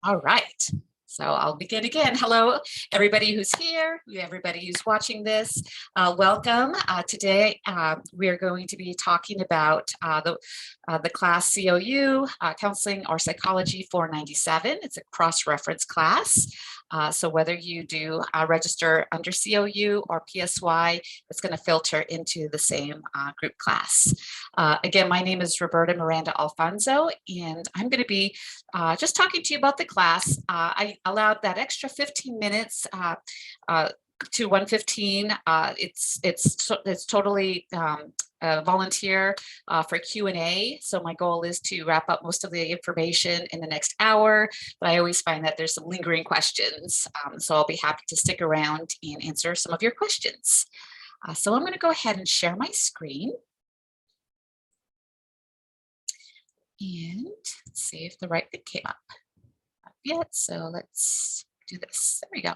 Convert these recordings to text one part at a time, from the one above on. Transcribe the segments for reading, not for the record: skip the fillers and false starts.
All right. So I'll begin again. Hello, everybody who's here, everybody who's watching this. Welcome. Today, we are going to be talking about the class COU, Counseling or Psychology 497. It's a cross-reference class. So whether you do register under COU or PSY, it's going to filter into the same group class. Again, my name is Roberta Miranda-Alfonzo, and I'm going to be just talking to you about the class. I allowed that extra 15 minutes to 1:15. It's totally volunteer for Q&A. So my goal is to wrap up most of the information in the next hour, but I always find that there's some lingering questions. So I'll be happy to stick around and answer some of your questions. So I'm going to go ahead and share my screen. And let's see if the right thing came up. Not yet, so let's do this. There we go.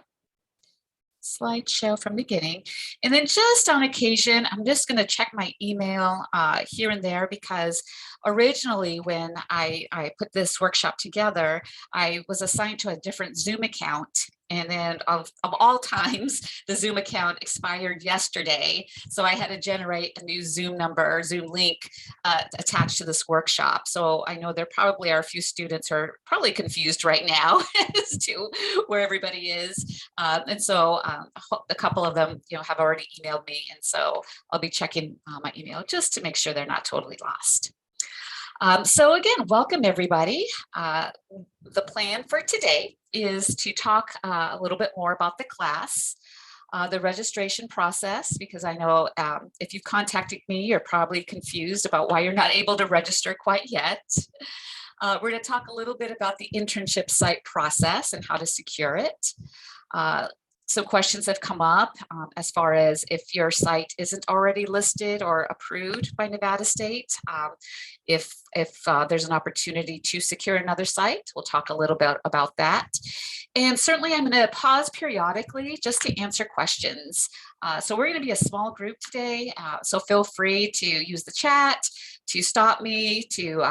Slideshow from beginning. And then just on occasion, I'm just going to check my email here and there, because originally when I put this workshop together, I was assigned to a different Zoom account. And then of all times, the Zoom account expired yesterday. So I had to generate a new Zoom number, Zoom link attached to this workshop. So I know there probably are a few students who are probably confused right now as to where everybody is. And so a couple of them, have already emailed me. And so I'll be checking my email just to make sure they're not totally lost. So again, welcome everybody. The plan for today is to talk a little bit more about the class, the registration process, because I know if you've contacted me, you're probably confused about why you're not able to register quite yet. We're going to talk a little bit about the internship site process and how to secure it. Some questions have come up as far as if your site isn't already listed or approved by Nevada State. If there's an opportunity to secure another site, we'll talk a little bit about that. And certainly I'm going to pause periodically just to answer questions. So we're going to be a small group today, so feel free to use the chat, to stop me, to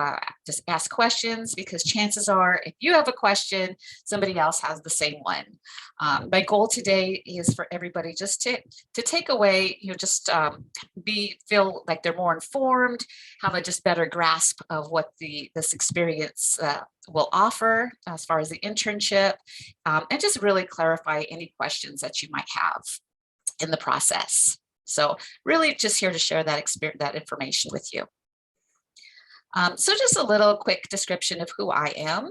just ask questions, because chances are if you have a question, somebody else has the same one. My goal today is for everybody just to take away, feel like they're more informed, have a just better grasp of what this experience will offer as far as the internship, and just really clarify any questions that you might have in the process. So really just here to share that information with you. So just a little quick description of who I am.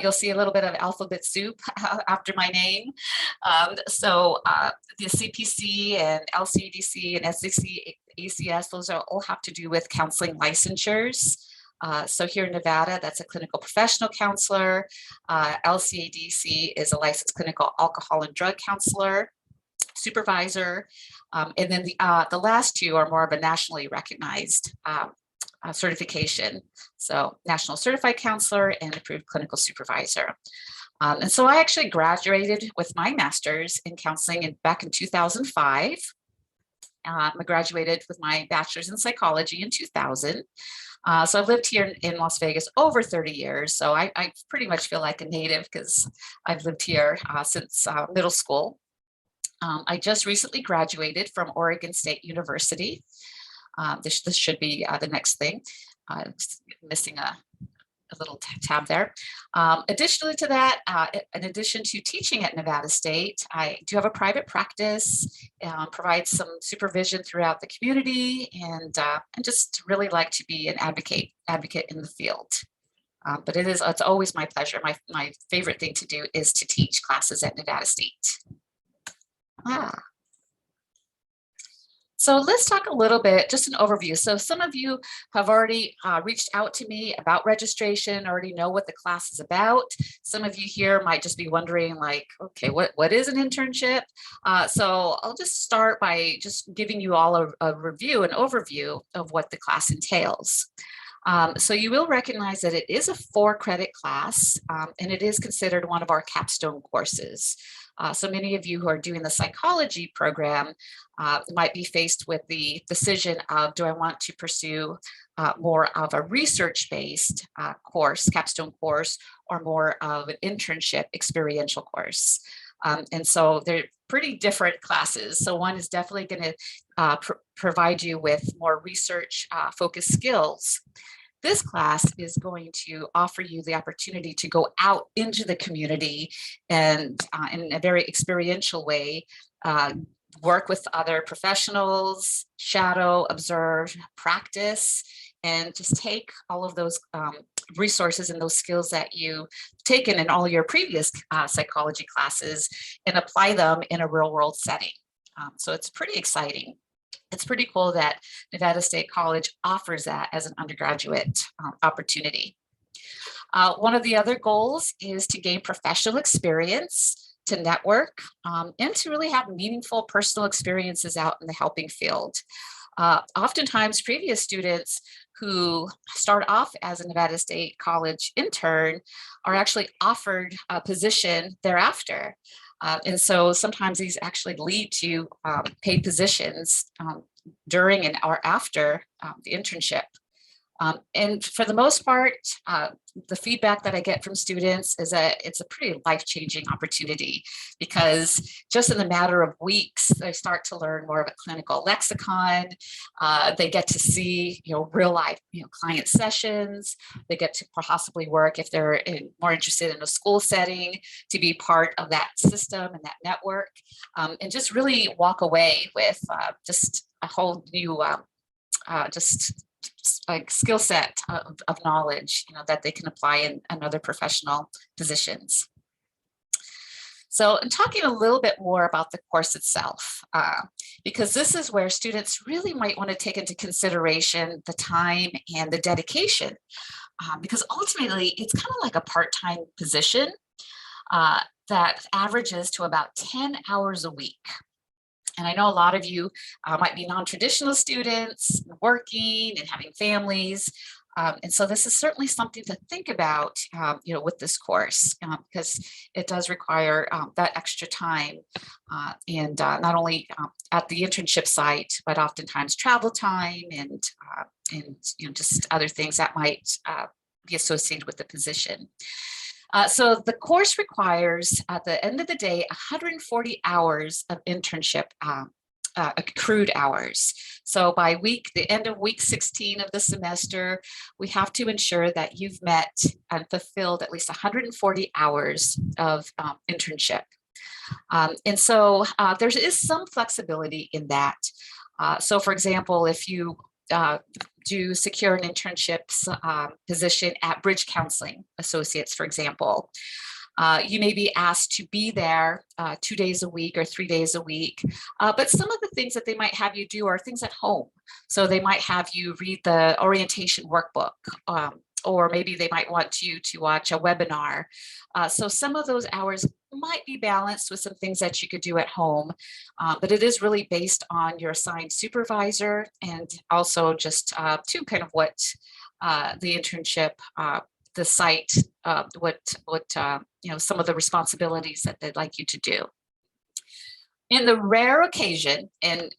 You'll see a little bit of alphabet soup after my name. The CPC and LCDC and SCC, ACS, those all have to do with counseling licensures. So here in Nevada, that's a clinical professional counselor. LCADC is a licensed clinical alcohol and drug counselor supervisor. And then the last two are more of a nationally recognized certification. So National Certified Counselor and Approved Clinical Supervisor. And so I actually graduated with my master's in counseling back in 2005. I graduated with my bachelor's in psychology in 2000. So I've lived here in Las Vegas over 30 years. So I pretty much feel like a native because I've lived here since middle school. I just recently graduated from Oregon State University. This should be the next thing. Missing a little tab there. Additionally to that, in addition to teaching at Nevada State, I do have a private practice, provide some supervision throughout the community, and just really like to be an advocate in the field. But it's always my pleasure. My favorite thing to do is to teach classes at Nevada State. So let's talk a little bit, just an overview. So some of you have already reached out to me about registration, already know what the class is about. Some of you here might just be wondering like, okay, what is an internship? So I'll just start by just giving you all an overview of what the class entails. So you will recognize that it is a 4-credit class, and it is considered one of our capstone courses. So many of you who are doing the psychology program might be faced with the decision of, do I want to pursue more of a research-based course, capstone course, or more of an internship experiential course. And so they're pretty different classes. So one is definitely going to provide you with more research focused skills. This class is going to offer you the opportunity to go out into the community and in a very experiential way, work with other professionals, shadow, observe, practice, and just take all of those resources and those skills that you've taken in all your previous psychology classes and apply them in a real world setting. So it's pretty exciting. It's pretty cool that Nevada State College offers that as an undergraduate opportunity. One of the other goals is to gain professional experience, to network, and to really have meaningful personal experiences out in the helping field. Oftentimes, previous students who start off as a Nevada State College intern are actually offered a position thereafter. And so sometimes these actually lead to paid positions during and or after the internship. And for the most part, the feedback that I get from students is that it's a pretty life-changing opportunity, because just in the matter of weeks, they start to learn more of a clinical lexicon. They get to see, real life, client sessions. They get to possibly work, if they're more interested in a school setting, to be part of that system and that network, and just really walk away with just a whole new, like skill set of knowledge, that they can apply in other professional positions. So I'm talking a little bit more about the course itself, because this is where students really might want to take into consideration the time and the dedication, because ultimately it's kind of like a part-time position that averages to about 10 hours a week. And I know a lot of you might be non-traditional students, working and having families. And so this is certainly something to think about, with this course, because it does require that extra time, and not only at the internship site, but oftentimes travel time and just other things that might be associated with the position. So the course requires, at the end of the day, 140 hours of internship accrued hours. So by the end of week 16 of the semester, we have to ensure that you've met and fulfilled at least 140 hours of internship. And so there is some flexibility in that. So for example, if you do secure an internship position at Bridge Counseling Associates, for example, you may be asked to be there 2 days a week or 3 days a week. But some of the things that they might have you do are things at home. So they might have you read the orientation workbook, or maybe they might want you to watch a webinar. So some of those hours might be balanced with some things that you could do at home, but it is really based on your assigned supervisor, and also just to kind of what the internship, the site, some of the responsibilities that they'd like you to do. In the rare occasion, I'm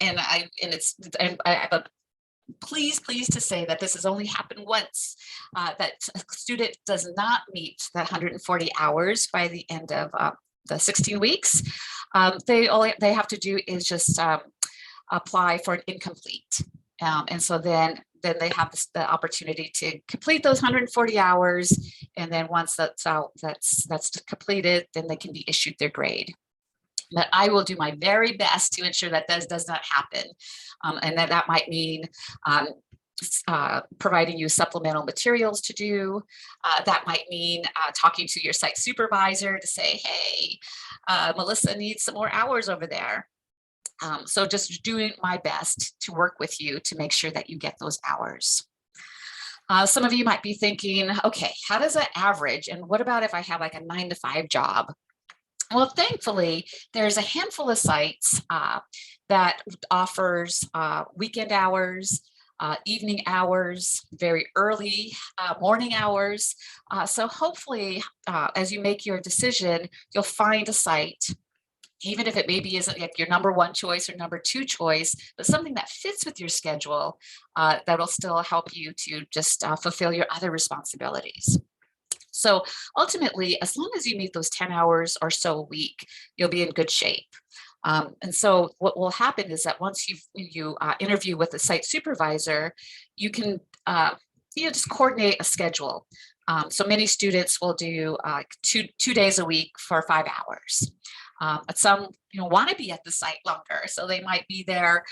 pleased to say that this has only happened once, that a student does not meet that 140 hours by the end of the 16 weeks. They have to do is just apply for an incomplete. And so then they have the opportunity to complete those 140 hours. And then once that's completed, then they can be issued their grade. But I will do my very best to ensure that this does not happen. And that might mean providing you supplemental materials to do. That might mean talking to your site supervisor to say, hey, Melissa needs some more hours over there. So just doing my best to work with you to make sure that you get those hours. Some of you might be thinking, okay, how does that average? And what about if I have like a 9-to-5 job? Well, thankfully, there's a handful of sites that offers weekend hours, evening hours, very early morning hours. So hopefully, as you make your decision, you'll find a site even if it maybe isn't like your number one choice or number two choice, but something that fits with your schedule, that'll still help you to just fulfill your other responsibilities. So ultimately, as long as you meet those 10 hours or so a week, you'll be in good shape. And so what will happen is that once you interview with the site supervisor, you can just coordinate a schedule. So many students will do two days a week for 5 hours. But some want to be at the site longer, so they might be there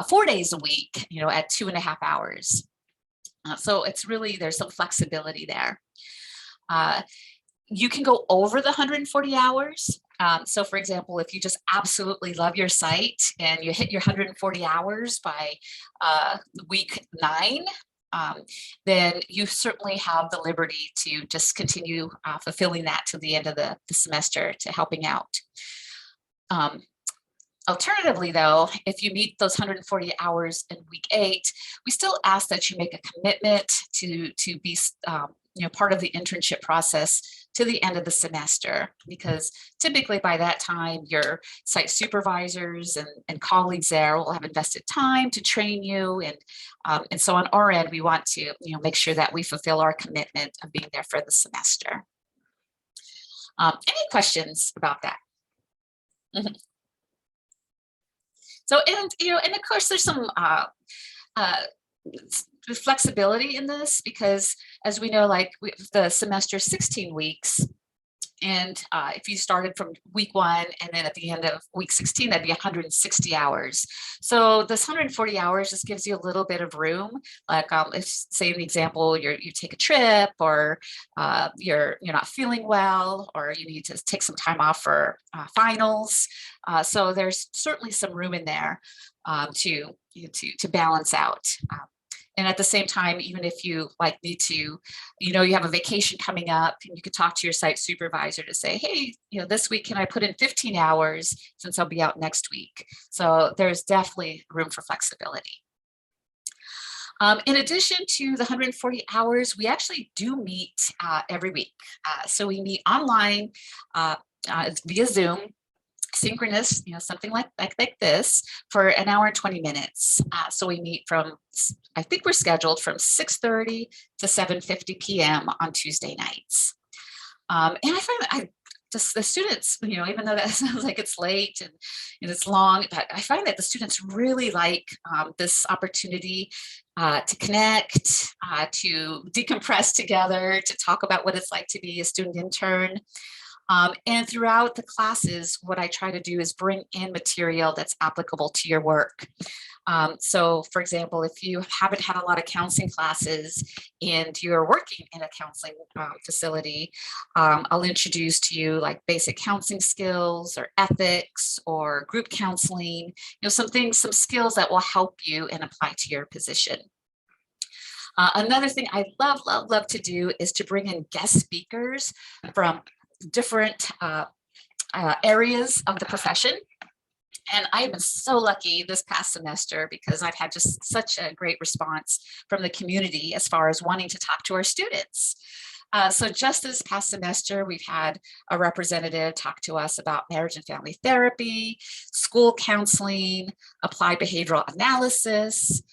4 days a week, at 2.5 hours. So it's really, there's some flexibility there. You can go over the 140 hours. So for example, if you just absolutely love your site and you hit your 140 hours by week 9, then you certainly have the liberty to just continue fulfilling that to the end of the semester, to helping out. Alternatively, though, if you meet those 140 hours in week 8, we still ask that you make a commitment to be part of the internship process to the end of the semester, because typically by that time your site supervisors and colleagues there will have invested time to train you, and so on our end we want to make sure that we fulfill our commitment of being there for the semester. Any questions about that? So, and of course there's some flexibility in this, because as we know, like the semester 16 weeks, and if you started from week 1 and then at the end of week 16, that'd be 160 hours. So this 140 hours just gives you a little bit of room. Like if, say in the example, you take a trip, or you're not feeling well, or you need to take some time off for finals. So there's certainly some room in there to balance out. And at the same time, even if you need to, you have a vacation coming up, and you could talk to your site supervisor to say, hey, this week, can I put in 15 hours since I'll be out next week? So there's definitely room for flexibility. In addition to the 140 hours, we actually do meet every week. So we meet online via Zoom, synchronous, something like this, for an hour and 20 minutes. So we meet I think we're scheduled from 6:30 to 7:50 p.m. on Tuesday nights. And I find that the students, even though that sounds like it's late and it's long, but I find that the students really like this opportunity to connect, to decompress together, to talk about what it's like to be a student intern. And throughout the classes, what I try to do is bring in material that's applicable to your work. So for example, if you haven't had a lot of counseling classes and you're working in a counseling facility, I'll introduce to you like basic counseling skills, or ethics, or group counseling, some skills that will help you and apply to your position. Another thing I love to do is to bring in guest speakers from different areas of the profession. And I've been so lucky this past semester, because I've had just such a great response from the community as far as wanting to talk to our students. So just this past semester, we've had a representative talk to us about marriage and family therapy, school counseling, applied behavioral analysis.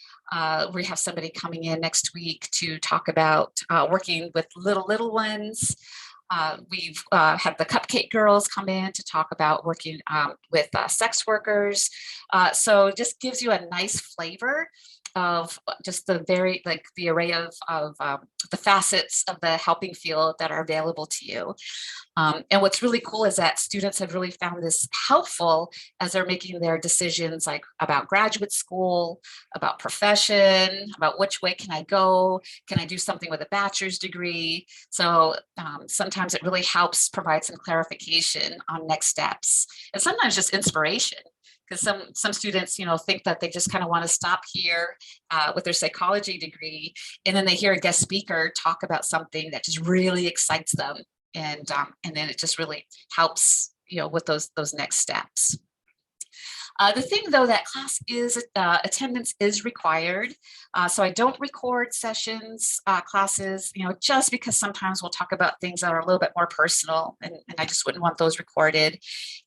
We have somebody coming in next week to talk about working with little ones. We've had the Cupcake Girls come in to talk about working with sex workers. So it just gives you a nice flavor of just the the array of the facets of the helping field that are available to you. And what's really cool is that students have really found this helpful as they're making their decisions, like about graduate school, about profession, about which way can I go? Can I do something with a bachelor's degree? So sometimes it really helps provide some clarification on next steps, and sometimes just inspiration. Because some students, think that they just kind of want to stop here with their psychology degree, and then they hear a guest speaker talk about something that just really excites them, and then it just really helps, with those next steps. The thing though, that class is attendance is required. So I don't record sessions, classes, just because sometimes we'll talk about things that are a little bit more personal, and I just wouldn't want those recorded.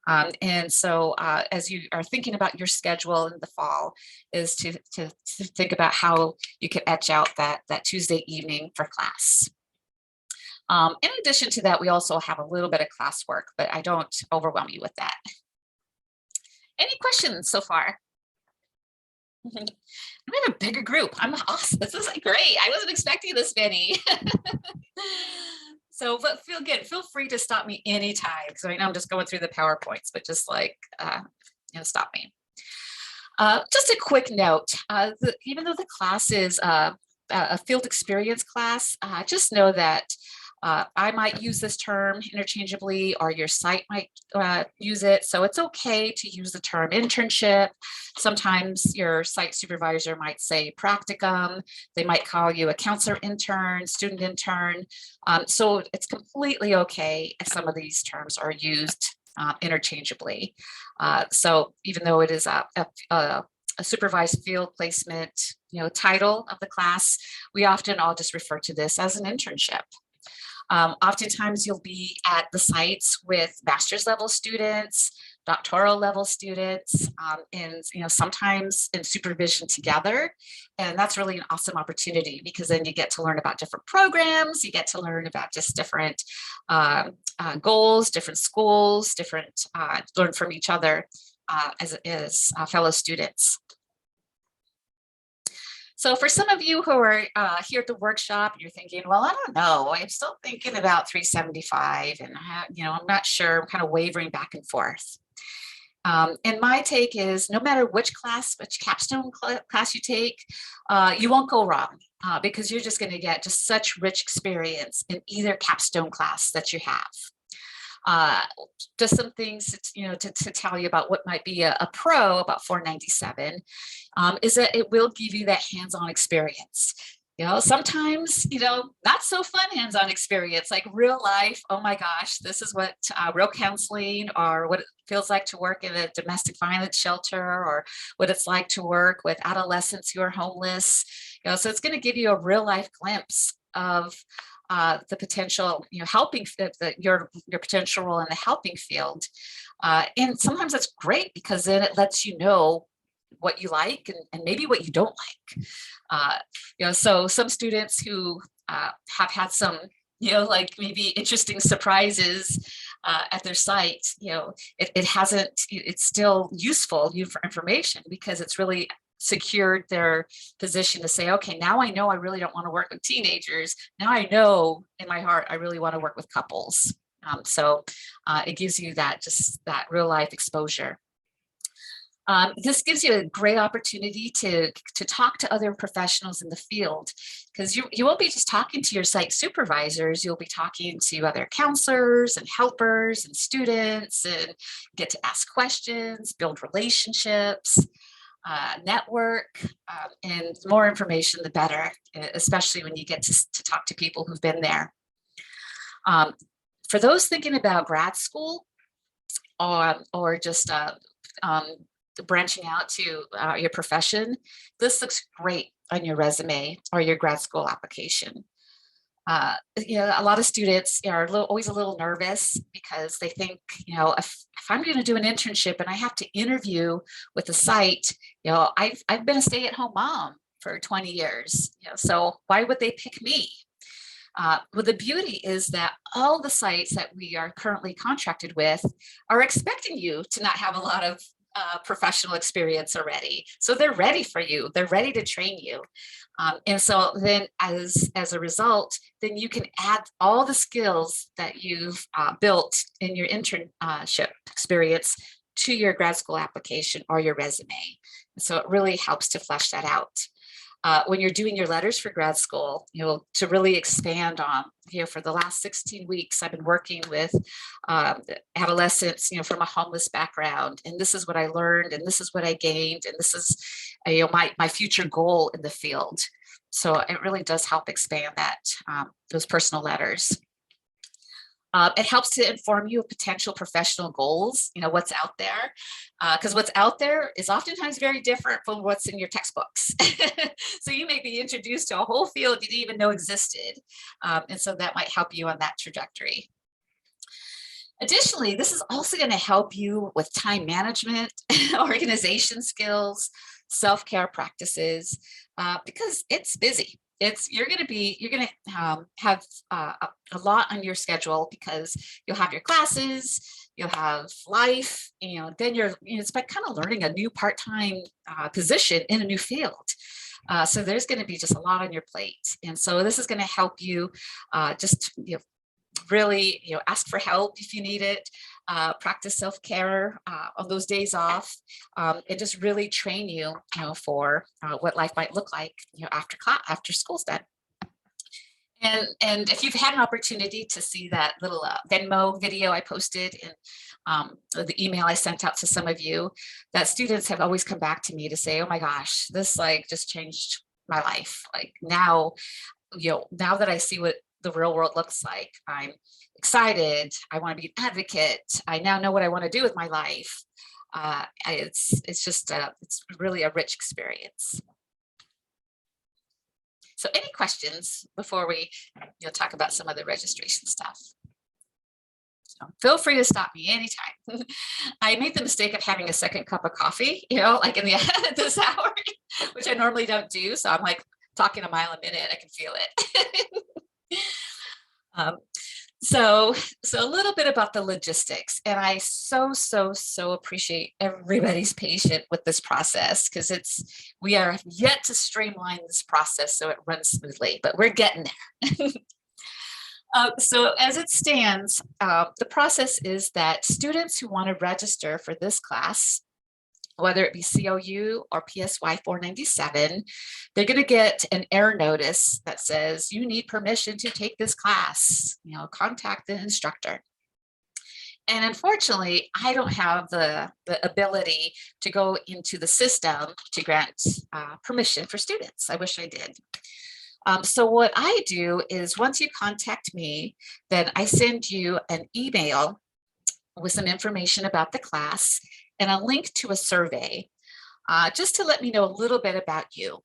And so as you are thinking about your schedule in the fall, is to think about how you can etch out that Tuesday evening for class. In addition to that, we also have a little bit of classwork, but I don't overwhelm you with that. Any questions so far? We have a bigger group. I'm awesome. This is great. I wasn't expecting this many. So, but feel free to stop me anytime, because right now I'm just going through the PowerPoints, but just stop me. Just a quick note, even though the class is a field experience class, just know that I might use this term interchangeably, or your site might use it. So it's okay to use the term internship. Sometimes your site supervisor might say practicum. They might call you a counselor intern, student intern. So it's completely okay if some of these terms are used interchangeably. So even though it is a supervised field placement, title of the class, we often all just refer to this as an internship. Oftentimes you'll be at the sites with master's level students, doctoral level students, and sometimes in supervision together. And that's really an awesome opportunity, because then you get to learn about different programs, you get to learn about just different goals, different schools, learn from each other as fellow students. So for some of you who are here at the workshop, you're thinking, well, I don't know, I'm still thinking about 375, and I'm not sure, I'm kind of wavering back and forth. And my take is, no matter which capstone class you take, you won't go wrong, because you're just going to get just such rich experience in either capstone class that you have. Just some things to tell you about what might be a pro about 497 is that it will give you that hands-on experience. Sometimes, not so fun hands-on experience, like real life. Oh my gosh, this is what real counseling, or what it feels like to work in a domestic violence shelter, or what it's like to work with adolescents who are homeless. So it's going to give you a real life glimpse of the potential, helping your potential role in the helping field. And sometimes that's great, because then it lets you know what you like and maybe what you don't like. So some students who have had some, maybe interesting surprises at their site, it's still useful for information, because it's really secured their position to say, okay, now I know I really don't want to work with teenagers. Now I know in my heart I really want to work with couples. So it gives you that real life exposure. This gives you a great opportunity to talk to other professionals in the field, because you won't be just talking to your site supervisors, you'll be talking to other counselors and helpers and students, and get to ask questions, build relationships, network, and the more information, the better, especially when you get to talk to people who've been there. For those thinking about grad school, or just branching out to your profession, this looks great on your resume or your grad school application. A lot of students are always a little nervous, because they think, if I'm going to do an internship and I have to interview with a site, I've been a stay-at-home mom for 20 years, so why would they pick me? Well, the beauty is that all the sites that we are currently contracted with are expecting you to not have a lot of professional experience already. So they're ready for you. They're ready to train you. And so then as a result, then you can add all the skills that you've built in your internship experience to your grad school application or your resume. So it really helps to flesh that out. When you're doing your letters for grad school, to really expand on, for the last 16 weeks, I've been working with adolescents, from a homeless background, and this is what I learned, and this is what I gained, and this is, my future goal in the field. So it really does help expand that, those personal letters. It helps to inform you of potential professional goals, what's out there, because what's out there is oftentimes very different from what's in your textbooks. So you may be introduced to a whole field you didn't even know existed. And so that might help you on that trajectory. Additionally, this is also going to help you with time management, organization skills, self-care practices, because it's busy. You're going to have a lot on your schedule because you'll have your classes, you'll have life, then it's by kind of learning a new part-time position in a new field. So there's going to be just a lot on your plate. And so this is going to help you just, really, ask for help if you need it, practice self-care on those days off, and just really train you, for what life might look like, after school's done. And if you've had an opportunity to see that little Venmo video I posted in the email I sent out to some of you, that students have always come back to me to say, oh my gosh, this just changed my life. Now that I see what the real world looks like, I'm excited. I want to be an advocate. I now know what I want to do with my life. It's really a rich experience. So any questions before we talk about some of the registration stuff? So feel free to stop me anytime. I made the mistake of having a second cup of coffee, like in this hour, which I normally don't do. So I'm talking a mile a minute. I can feel it. So a little bit about the logistics, and I so appreciate everybody's patience with this process, because we are yet to streamline this process so it runs smoothly, but we're getting there. So as it stands, the process is that students who want to register for this class, whether it be COU or PSY 497, they're going to get an error notice that says you need permission to take this class, contact the instructor. And unfortunately, I don't have the ability to go into the system to grant permission for students. I wish I did. So what I do is once you contact me, then I send you an email with some information about the class and a link to a survey, just to let me know a little bit about you.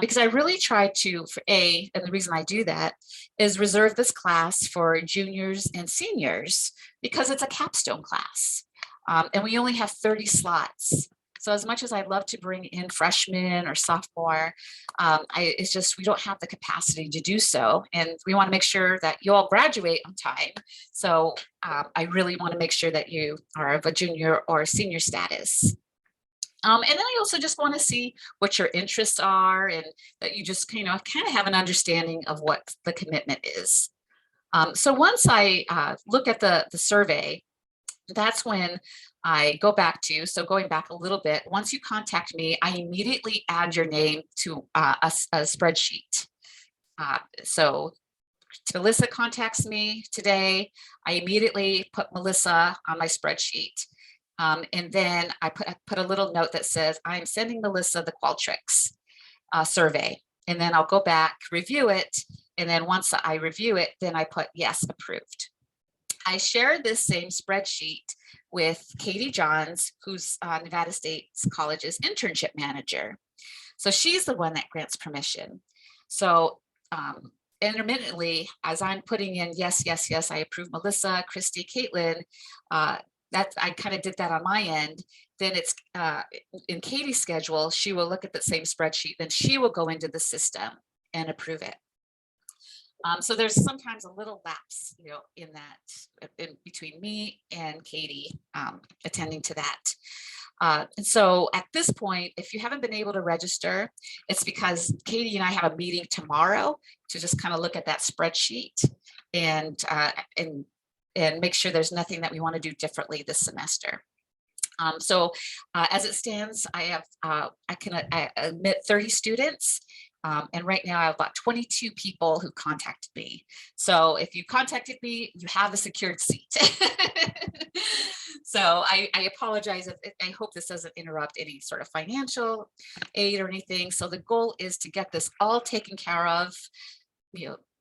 Because I really try to, and the reason I do that is reserve this class for juniors and seniors because it's a capstone class. And we only have 30 slots. So as much as I'd love to bring in freshmen or sophomore, it's just we don't have the capacity to do so. And we want to make sure that you all graduate on time. So I really want to make sure that you are of a junior or senior status. And then I also just want to see what your interests are and that you just kind of have an understanding of what the commitment is. So once I look at the survey, that's when I go back to, so going back a little bit, once you contact me, I immediately add your name to a spreadsheet. So Melissa contacts me today, I immediately put Melissa on my spreadsheet. And then I put a little note that says, I'm sending Melissa the Qualtrics survey. And then I'll go back, review it. And then once I review it, then I put yes, approved. I shared this same spreadsheet with Katie Johns, who's Nevada State College's internship manager. So she's the one that grants permission. So intermittently, as I'm putting in yes, I approve Melissa, Christy, Caitlin, that I kind of did that on my end. Then it's in Katie's schedule, she will look at the same spreadsheet, then she will go into the system and approve it. So there's sometimes a little lapse, in that, in between me and Katie attending to that. And so at this point, if you haven't been able to register, it's because Katie and I have a meeting tomorrow to just kind of look at that spreadsheet and make sure there's nothing that we want to do differently this semester. So as it stands, I can admit 30 students. And right now I have about 22 people who contacted me. So if you contacted me, you have a secured seat. So I apologize. I hope this doesn't interrupt any sort of financial aid or anything. So the goal is to get this all taken care of,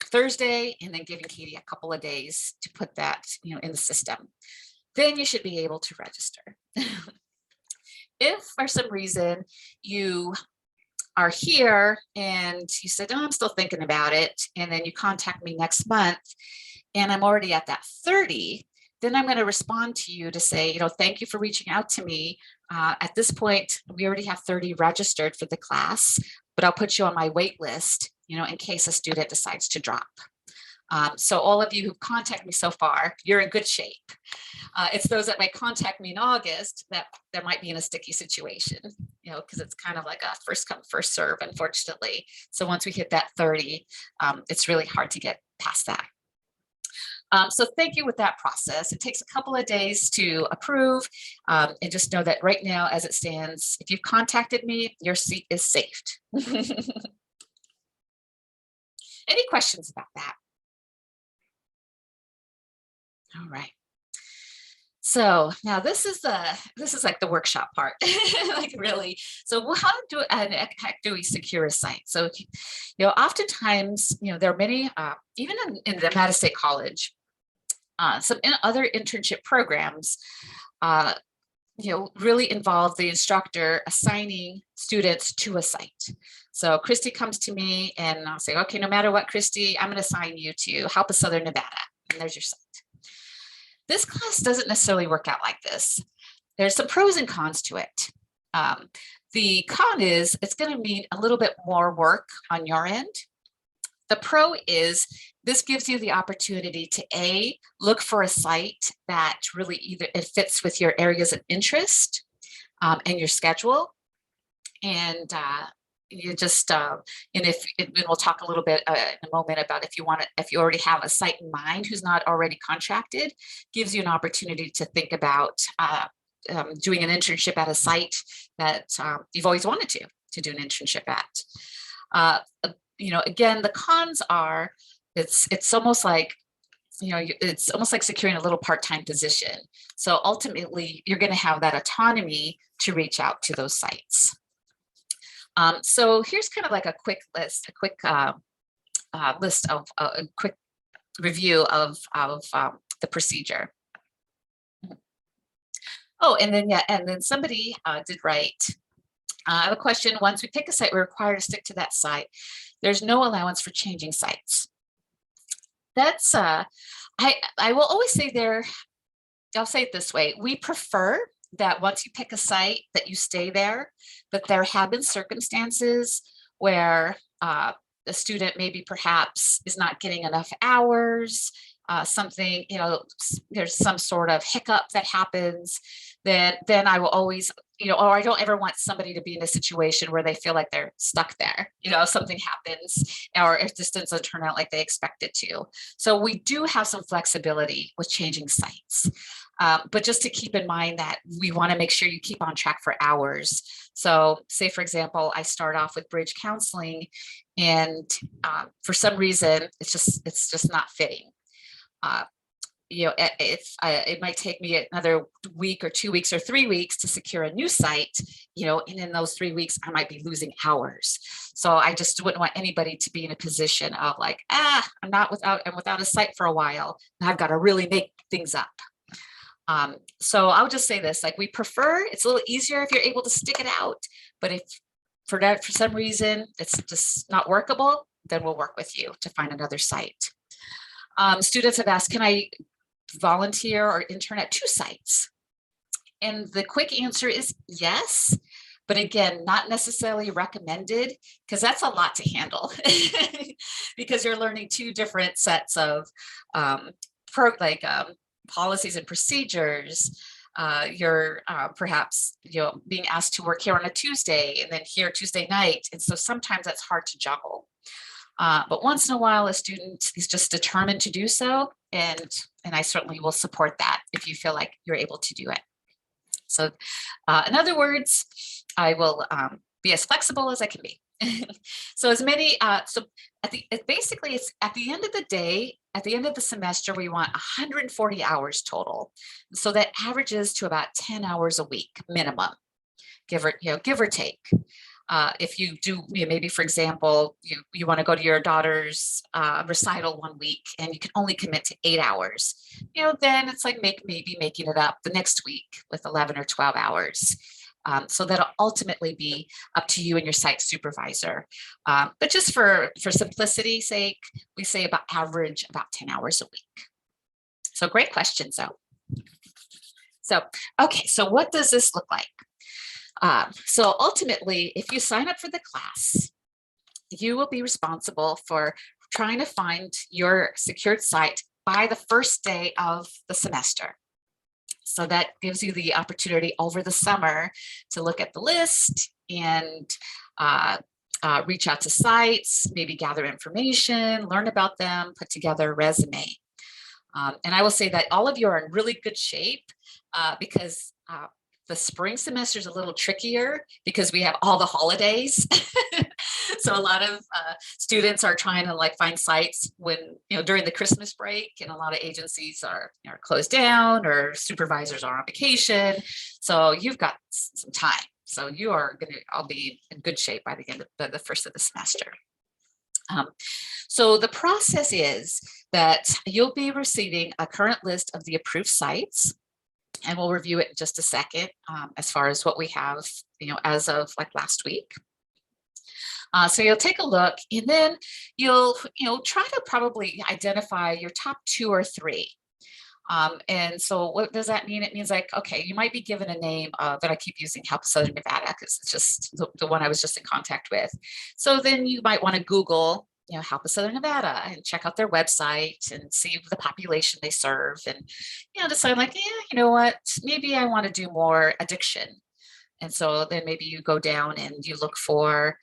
Thursday, and then giving Katie a couple of days to put that, in the system. Then you should be able to register. If for some reason you are here and you said, oh, I'm still thinking about it, and then you contact me next month and I'm already at that 30, then I'm going to respond to you to say, thank you for reaching out to me. At this point, we already have 30 registered for the class, but I'll put you on my wait list, in case a student decides to drop. So all of you who've contacted me so far, you're in good shape. It's those that might contact me in August that might be in a sticky situation, because it's kind of like a first come, first serve, unfortunately. So once we hit that 30, it's really hard to get past that. So thank you with that process. It takes a couple of days to approve, and just know that right now, as it stands, if you've contacted me, your seat is saved. Any questions about that? All right. So now this is like the workshop part, like really. So how do we secure a site? So, oftentimes, there are many, even in the Nevada State College, some other internship programs, really involve the instructor assigning students to a site. So Christy comes to me and I'll say, okay, no matter what, Christy, I'm going to assign you to Help of Southern Nevada. And there's your site. This class doesn't necessarily work out like this. There's some pros and cons to it. The con is it's going to mean a little bit more work on your end. The pro is this gives you the opportunity to look for a site that really either it fits with your areas of interest and your schedule. And you just and we'll talk a little bit in a moment about if you already have a site in mind who's not already contracted, gives you an opportunity to think about doing an internship at a site that you've always wanted to do an internship at. Again, the cons are it's almost like it's almost like securing a little part-time position. So ultimately, you're going to have that autonomy to reach out to those sites. So here's kind of like a quick list, a quick review of the procedure. Oh, and then somebody did write, I have a question. Once we pick a site, we're required to stick to that site. There's no allowance for changing sites. That's, I will always say I'll say it this way. We prefer that once you pick a site that you stay there, but there have been circumstances where the student maybe perhaps is not getting enough hours, something, there's some sort of hiccup that happens, then I will always, or I don't ever want somebody to be in a situation where they feel like they're stuck there, something happens or if this doesn't turn out like they expect it to. So we do have some flexibility with changing sites. But just to keep in mind that we want to make sure you keep on track for hours. So say, for example, I start off with bridge counseling and for some reason, it's just not fitting. It might take me another week or 2 weeks or 3 weeks to secure a new site, and in those 3 weeks, I might be losing hours. So I just wouldn't want anybody to be in a position of like, I'm without a site for a while, and I've got to really make things up. So I would just say this, like we prefer, it's a little easier if you're able to stick it out, but if for some reason it's just not workable, then we'll work with you to find another site. Students have asked, can I volunteer or intern at 2 sites? And the quick answer is yes, but again, not necessarily recommended because that's a lot to handle because you're learning 2 different sets of policies and procedures. You're perhaps being asked to work here on a Tuesday and then here Tuesday night, and so sometimes that's hard to juggle. But once in a while, a student is just determined to do so, and I certainly will support that if you feel like you're able to do it. So in other words, I will be as flexible as I can be. So as many, basically it's at the end of the day, at the end of the semester, we want 140 hours total. So that averages to about 10 hours a week minimum, give or take. If you do, maybe for example, you want to go to your daughter's recital one week and you can only commit to 8 hours, then it's like maybe making it up the next week with 11 or 12 hours. So that'll ultimately be up to you and your site supervisor. But just for simplicity's sake, we say about 10 hours a week. So great question, Zoe. So, okay, so what does this look like? So ultimately, if you sign up for the class, you will be responsible for trying to find your secured site by the first day of the semester. So that gives you the opportunity over the summer to look at the list and reach out to sites, maybe gather information, learn about them, put together a resume. And I will say that all of you are in really good shape because the spring semester is a little trickier because we have all the holidays. So a lot of students are trying to find sites when, during the Christmas break, and a lot of agencies are closed down or supervisors are on vacation. So you've got some time. So you are going to all be in good shape by the end of the first of the semester. So the process is that you'll be receiving a current list of the approved sites, and we'll review it in just a second as far as what we have, as of last week. So you'll take a look, and then you'll, try to probably identify your top 2 or 3. And so what does that mean? It means okay, you might be given a name that I keep using, Help Southern Nevada, because it's just the one I was just in contact with. So then you might want to Google, Help Southern Nevada, and check out their website and see the population they serve, and, decide you know what, maybe I want to do more addiction. And so then maybe you go down and you look for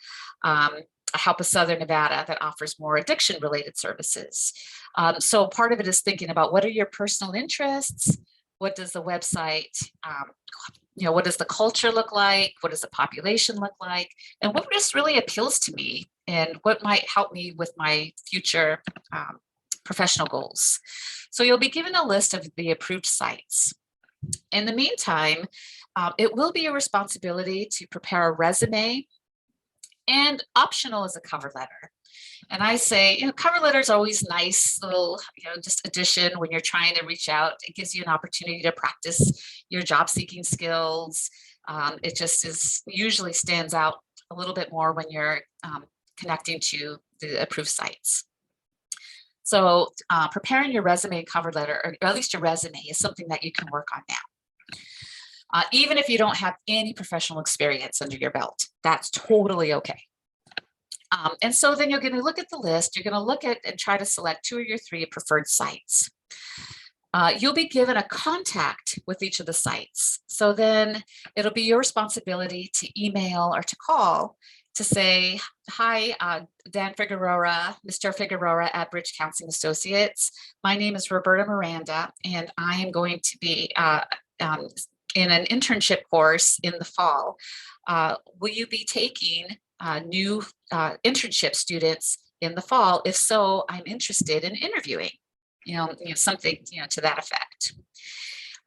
Help Southern Nevada that offers more addiction related services. So part of it is thinking about what are your personal interests? What does the website, what does the culture look like? What does the population look like? And what just really appeals to me, and what might help me with my future professional goals? So you'll be given a list of the approved sites. In the meantime, it will be your responsibility to prepare a resume, and optional is a cover letter. And I say, cover letter is always nice, little, just addition when you're trying to reach out. It gives you an opportunity to practice your job seeking skills. It just usually stands out a little bit more when you're connecting to the approved sites. So preparing your resume and cover letter, or at least your resume, is something that you can work on now. Even if you don't have any professional experience under your belt, that's totally okay. And so then you're going to look at the list, you're going to look at and try to select 2 or your 3 preferred sites. You'll be given a contact with each of the sites. So then it'll be your responsibility to email or to call to say, hi, Dan Figueroa, Mr. Figueroa at Bridge Counseling Associates. My name is Roberta Miranda, and I am going to be in an internship course in the fall. Will you be taking new internship students in the fall? If so, I'm interested in interviewing, something, to that effect.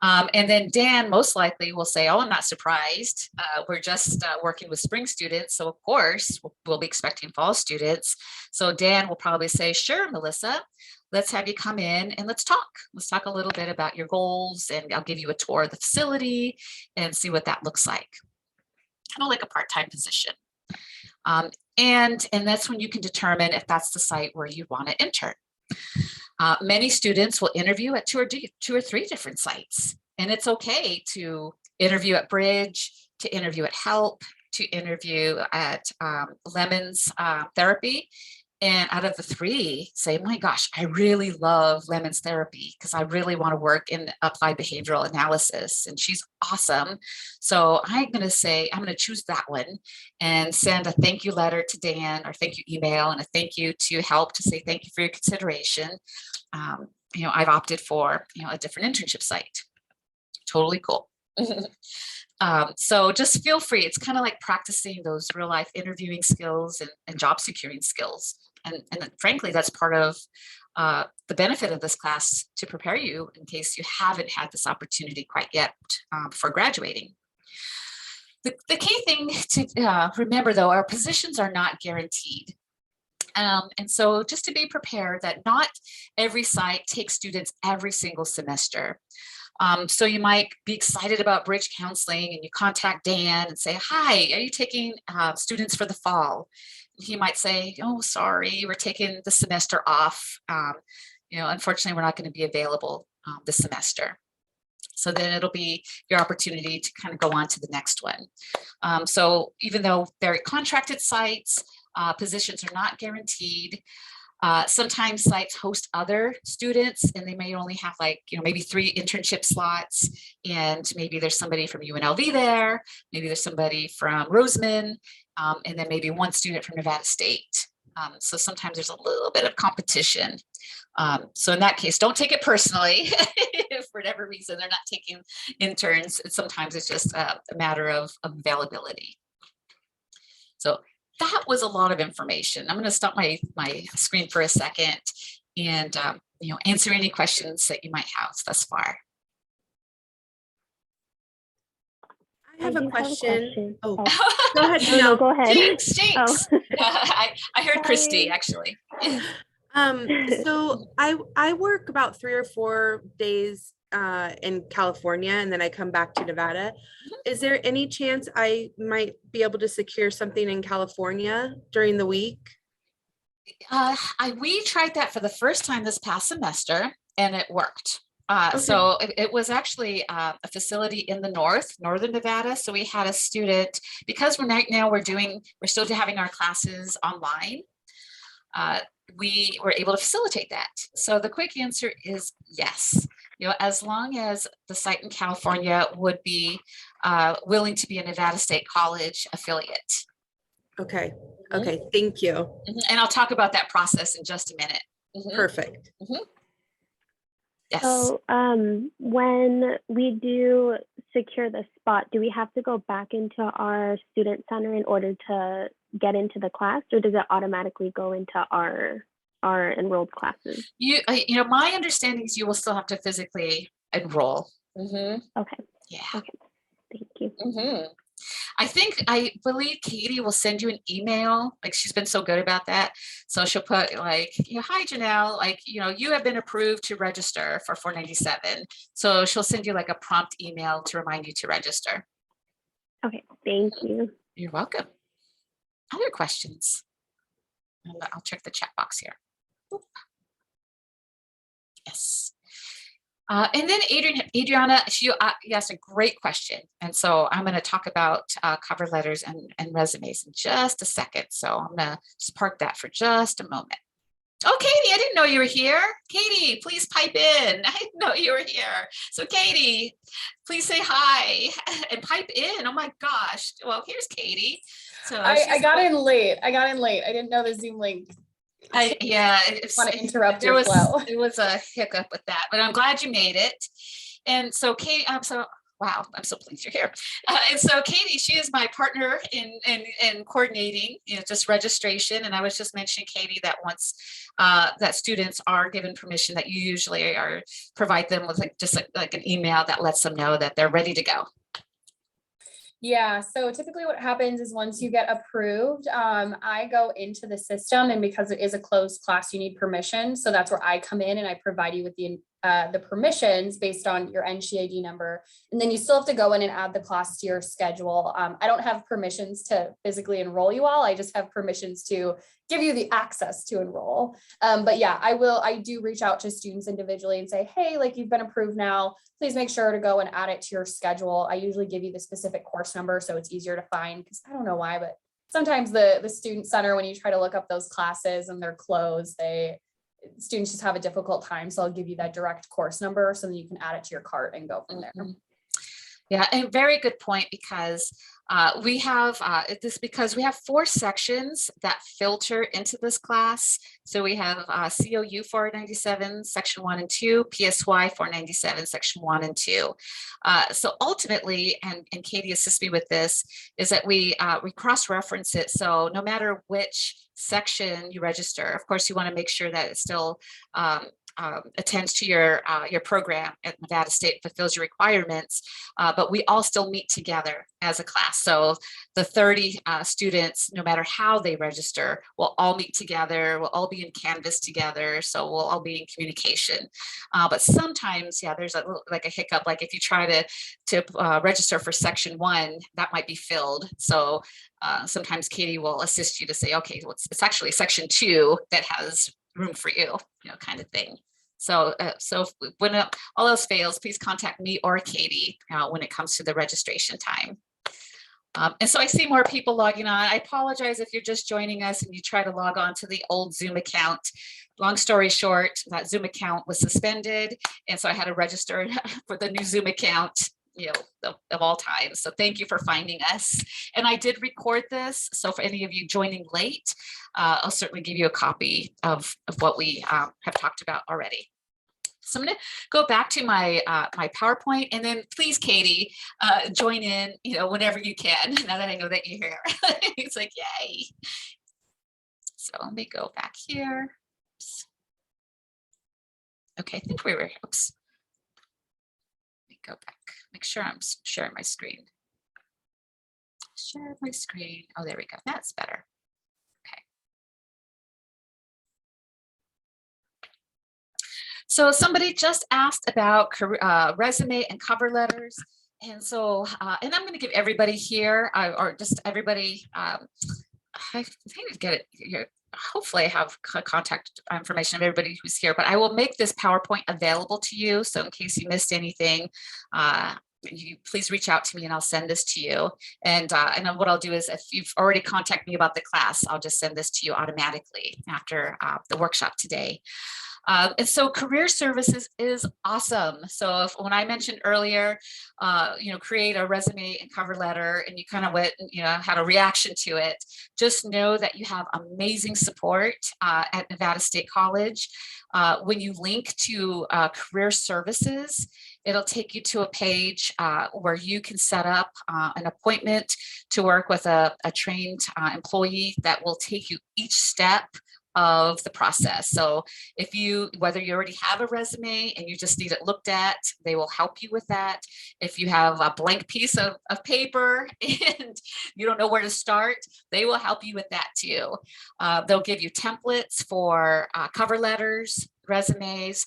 And then Dan most likely will say, oh, I'm not surprised. We're just working with spring students. So of course, we'll be expecting fall students. So Dan will probably say, sure, Melissa, let's have you come in and let's talk. Let's talk a little bit about your goals, and I'll give you a tour of the facility and see what that looks like. Kind of like a part-time position. And that's when you can determine if that's the site where you want to intern. Many students will interview at 2 or 3 different sites, and it's okay to interview at Bridge, to interview at Help, to interview at Lemons Therapy. And out of the 3, say, my gosh, I really love Lemons Therapy because I really want to work in applied behavioral analysis, and she's awesome. So I'm going to say, I'm going to choose that one and send a thank you letter to Dan, or thank you email, and a thank you to Help to say thank you for your consideration. I've opted for, a different internship site. Totally cool. So just feel free. It's kind of like practicing those real life interviewing skills and job securing skills. And frankly, that's part of the benefit of this class, to prepare you in case you haven't had this opportunity quite yet for graduating. The key thing to remember, though, our positions are not guaranteed. And so just to be prepared that not every site takes students every single semester. So you might be excited about bridge counseling and you contact Dan and say, hi, are you taking students for the fall? He might say, oh, sorry, we're taking the semester off. Unfortunately, we're not going to be available this semester. So then it'll be your opportunity to kind of go on to the next one. So even though they're contracted sites, positions are not guaranteed. Sometimes sites host other students and they may only have maybe 3 internship slots, and maybe there's somebody from UNLV there, maybe there's somebody from Roseman, and then maybe 1 student from Nevada State. So sometimes there's a little bit of competition. So in that case, don't take it personally. If for whatever reason they're not taking interns, sometimes it's just a matter of availability. So that was a lot of information. I'm going to stop my screen for a second and answer any questions that you might have thus far. I have a question. Oh, go ahead. no, go ahead. Jinx. Oh. I heard Christy actually. So I work about 3 or 4 days in California, and then I come back to Nevada. Is there any chance I might be able to secure something in California during the week? We tried that for the first time this past semester, and it worked. Okay. So it was actually a facility in the northern Nevada. So we had a student, because right now we're still having our classes online. We were able to facilitate that. So the quick answer is yes. As long as the site in California would be willing to be a Nevada State College affiliate. Okay. Okay. Thank you. And I'll talk about that process in just a minute. Perfect. Yes. So when we do secure the spot, do we have to go back into our student center in order to get into the class, or does it automatically go into our enrolled classes? My understanding is you will still have to physically enroll. Okay. Yeah. Okay. Thank you. I believe Katie will send you an email. She's been so good about that. So she'll put hi Janelle, you have been approved to register for 497. So she'll send you a prompt email to remind you to register. Okay. Thank you. You're welcome. Other questions? I'll check the chat box here. Oop. Yes. And then Adriana, she asked a great question. And so I'm going to talk about cover letters and resumes in just a second. So I'm going to just park that for just a moment. Oh, Katie, I didn't know you were here. Katie, please pipe in. I didn't know you were here. So Katie, please say hi and pipe in. Oh my gosh. Well, here's Katie. So I got in late. I didn't know the Zoom link. I want to interrupt your flow. There was a hiccup with that, but I'm glad you made it. And so Katie, wow, I'm so pleased you're here. And so Katie, she is my partner in coordinating, just registration. And I was just mentioning, Katie, that once that students are given permission, that you usually provide them with just an email that lets them know that they're ready to go. Yeah, so typically what happens is once you get approved, I go into the system, and because it is a closed class, you need permission. So that's where I come in and I provide you with the permissions based on your NCID number. And then you still have to go in and add the class to your schedule. I don't have permissions to physically enroll you all. I just have permissions to give you the access to enroll. But yeah, I do reach out to students individually and say, hey, you've been approved now, please make sure to go and add it to your schedule. I usually give you the specific course number so it's easier to find, because I don't know why, but sometimes the student center, when you try to look up those classes and they're closed, students just have a difficult time. So I'll give you that direct course number so that you can add it to your cart and go from there. Yeah, and very good point, because we have because we have 4 sections that filter into this class. So we have COU 497, section 1 and 2, PSY 497, section 1 and 2. So ultimately, and Katie assists me with this, is that we cross-reference it. So no matter which section you register, of course, you want to make sure that it still attends to your program at Nevada State, fulfills your requirements, but we all still meet together as a class. So the 30 students, no matter how they register, will all meet together. We'll all be in Canvas together. So we'll all be in communication. But sometimes, yeah, there's like a hiccup. Like if you try to register for section 1, that might be filled. So sometimes Katie will assist you to say, okay, well, it's actually section 2 that has room for you, kind of thing. So, when all else fails, please contact me or Katie when it comes to the registration time. And so I see more people logging on. I apologize if you're just joining us and you try to log on to the old Zoom account. Long story short, that Zoom account was suspended. And so I had to register for the new Zoom account, of all time. So thank you for finding us. And I did record this. So for any of you joining late, I'll certainly give you a copy of what we have talked about already. So I'm going to go back to my my PowerPoint, and then please, Katie, join in, whenever you can. Now that I know that you're here, it's like yay. So let me go back here. Oops. Okay, I think we were. Oops. Let me go back. Make sure I'm sharing my screen. Share my screen. Oh, there we go. That's better. So somebody just asked about resume and cover letters. And so, and I'm going to give everybody here, or just everybody, I think to get it here. Hopefully I have contact information of everybody who's here, but I will make this PowerPoint available to you. So in case you missed anything, you please reach out to me and I'll send this to you. And then what I'll do is if you've already contacted me about the class, I'll just send this to you automatically after the workshop today. And so career services is awesome. So when I mentioned earlier, create a resume and cover letter, and you kind of went, had a reaction to it, just know that you have amazing support at Nevada State College. When you link to career services, it'll take you to a page where you can set up an appointment to work with a trained employee that will take you each step of the process. So whether you already have a resume and you just need it looked at, they will help you with that. If you have a blank piece of paper and you don't know where to start, they will help you with that too. They'll give you templates for cover letters, resumes.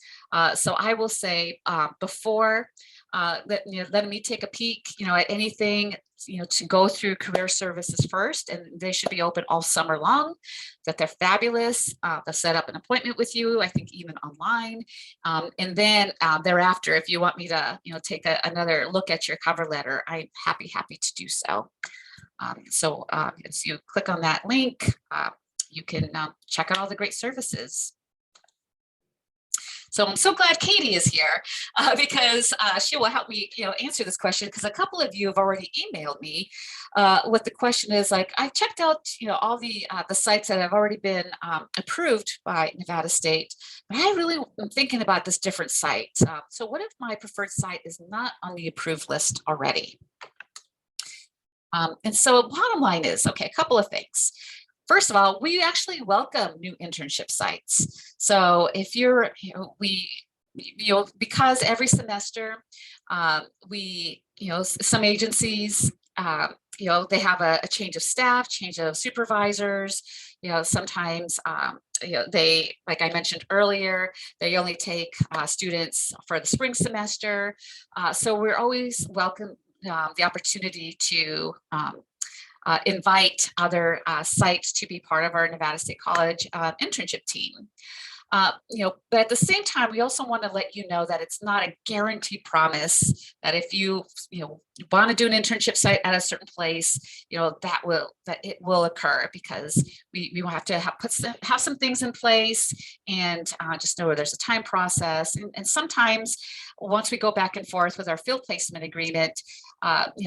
So I will say before letting me take a peek, at anything, to go through career services first, and they should be open all summer long, that they're fabulous. They'll set up an appointment with you, I think even online. And then thereafter, if you want me to, take another look at your cover letter, I'm happy to do so. So as you click on that link, you can check out all the great services. So I'm so glad Katie is here because she will help me, answer this question, because a couple of you have already emailed me. What the question is, like, I checked out, all the sites that have already been approved by Nevada State, but I really am thinking about this different site. So what if my preferred site is not on the approved list already? And so bottom line is, okay, a couple of things. First of all, we actually welcome new internship sites. So if you're, because every semester some agencies, they have a change of staff, change of supervisors. Sometimes, they, like I mentioned earlier, they only take students for the spring semester. So we're always welcome the opportunity to invite other sites to be part of our Nevada State College internship team. But at the same time, we also want to let you know that it's not a guaranteed promise that if you want to do an internship site at a certain place, that it will occur, because we will have to have some things in place, and just know there's a time process. And sometimes once we go back and forth with our field placement agreement,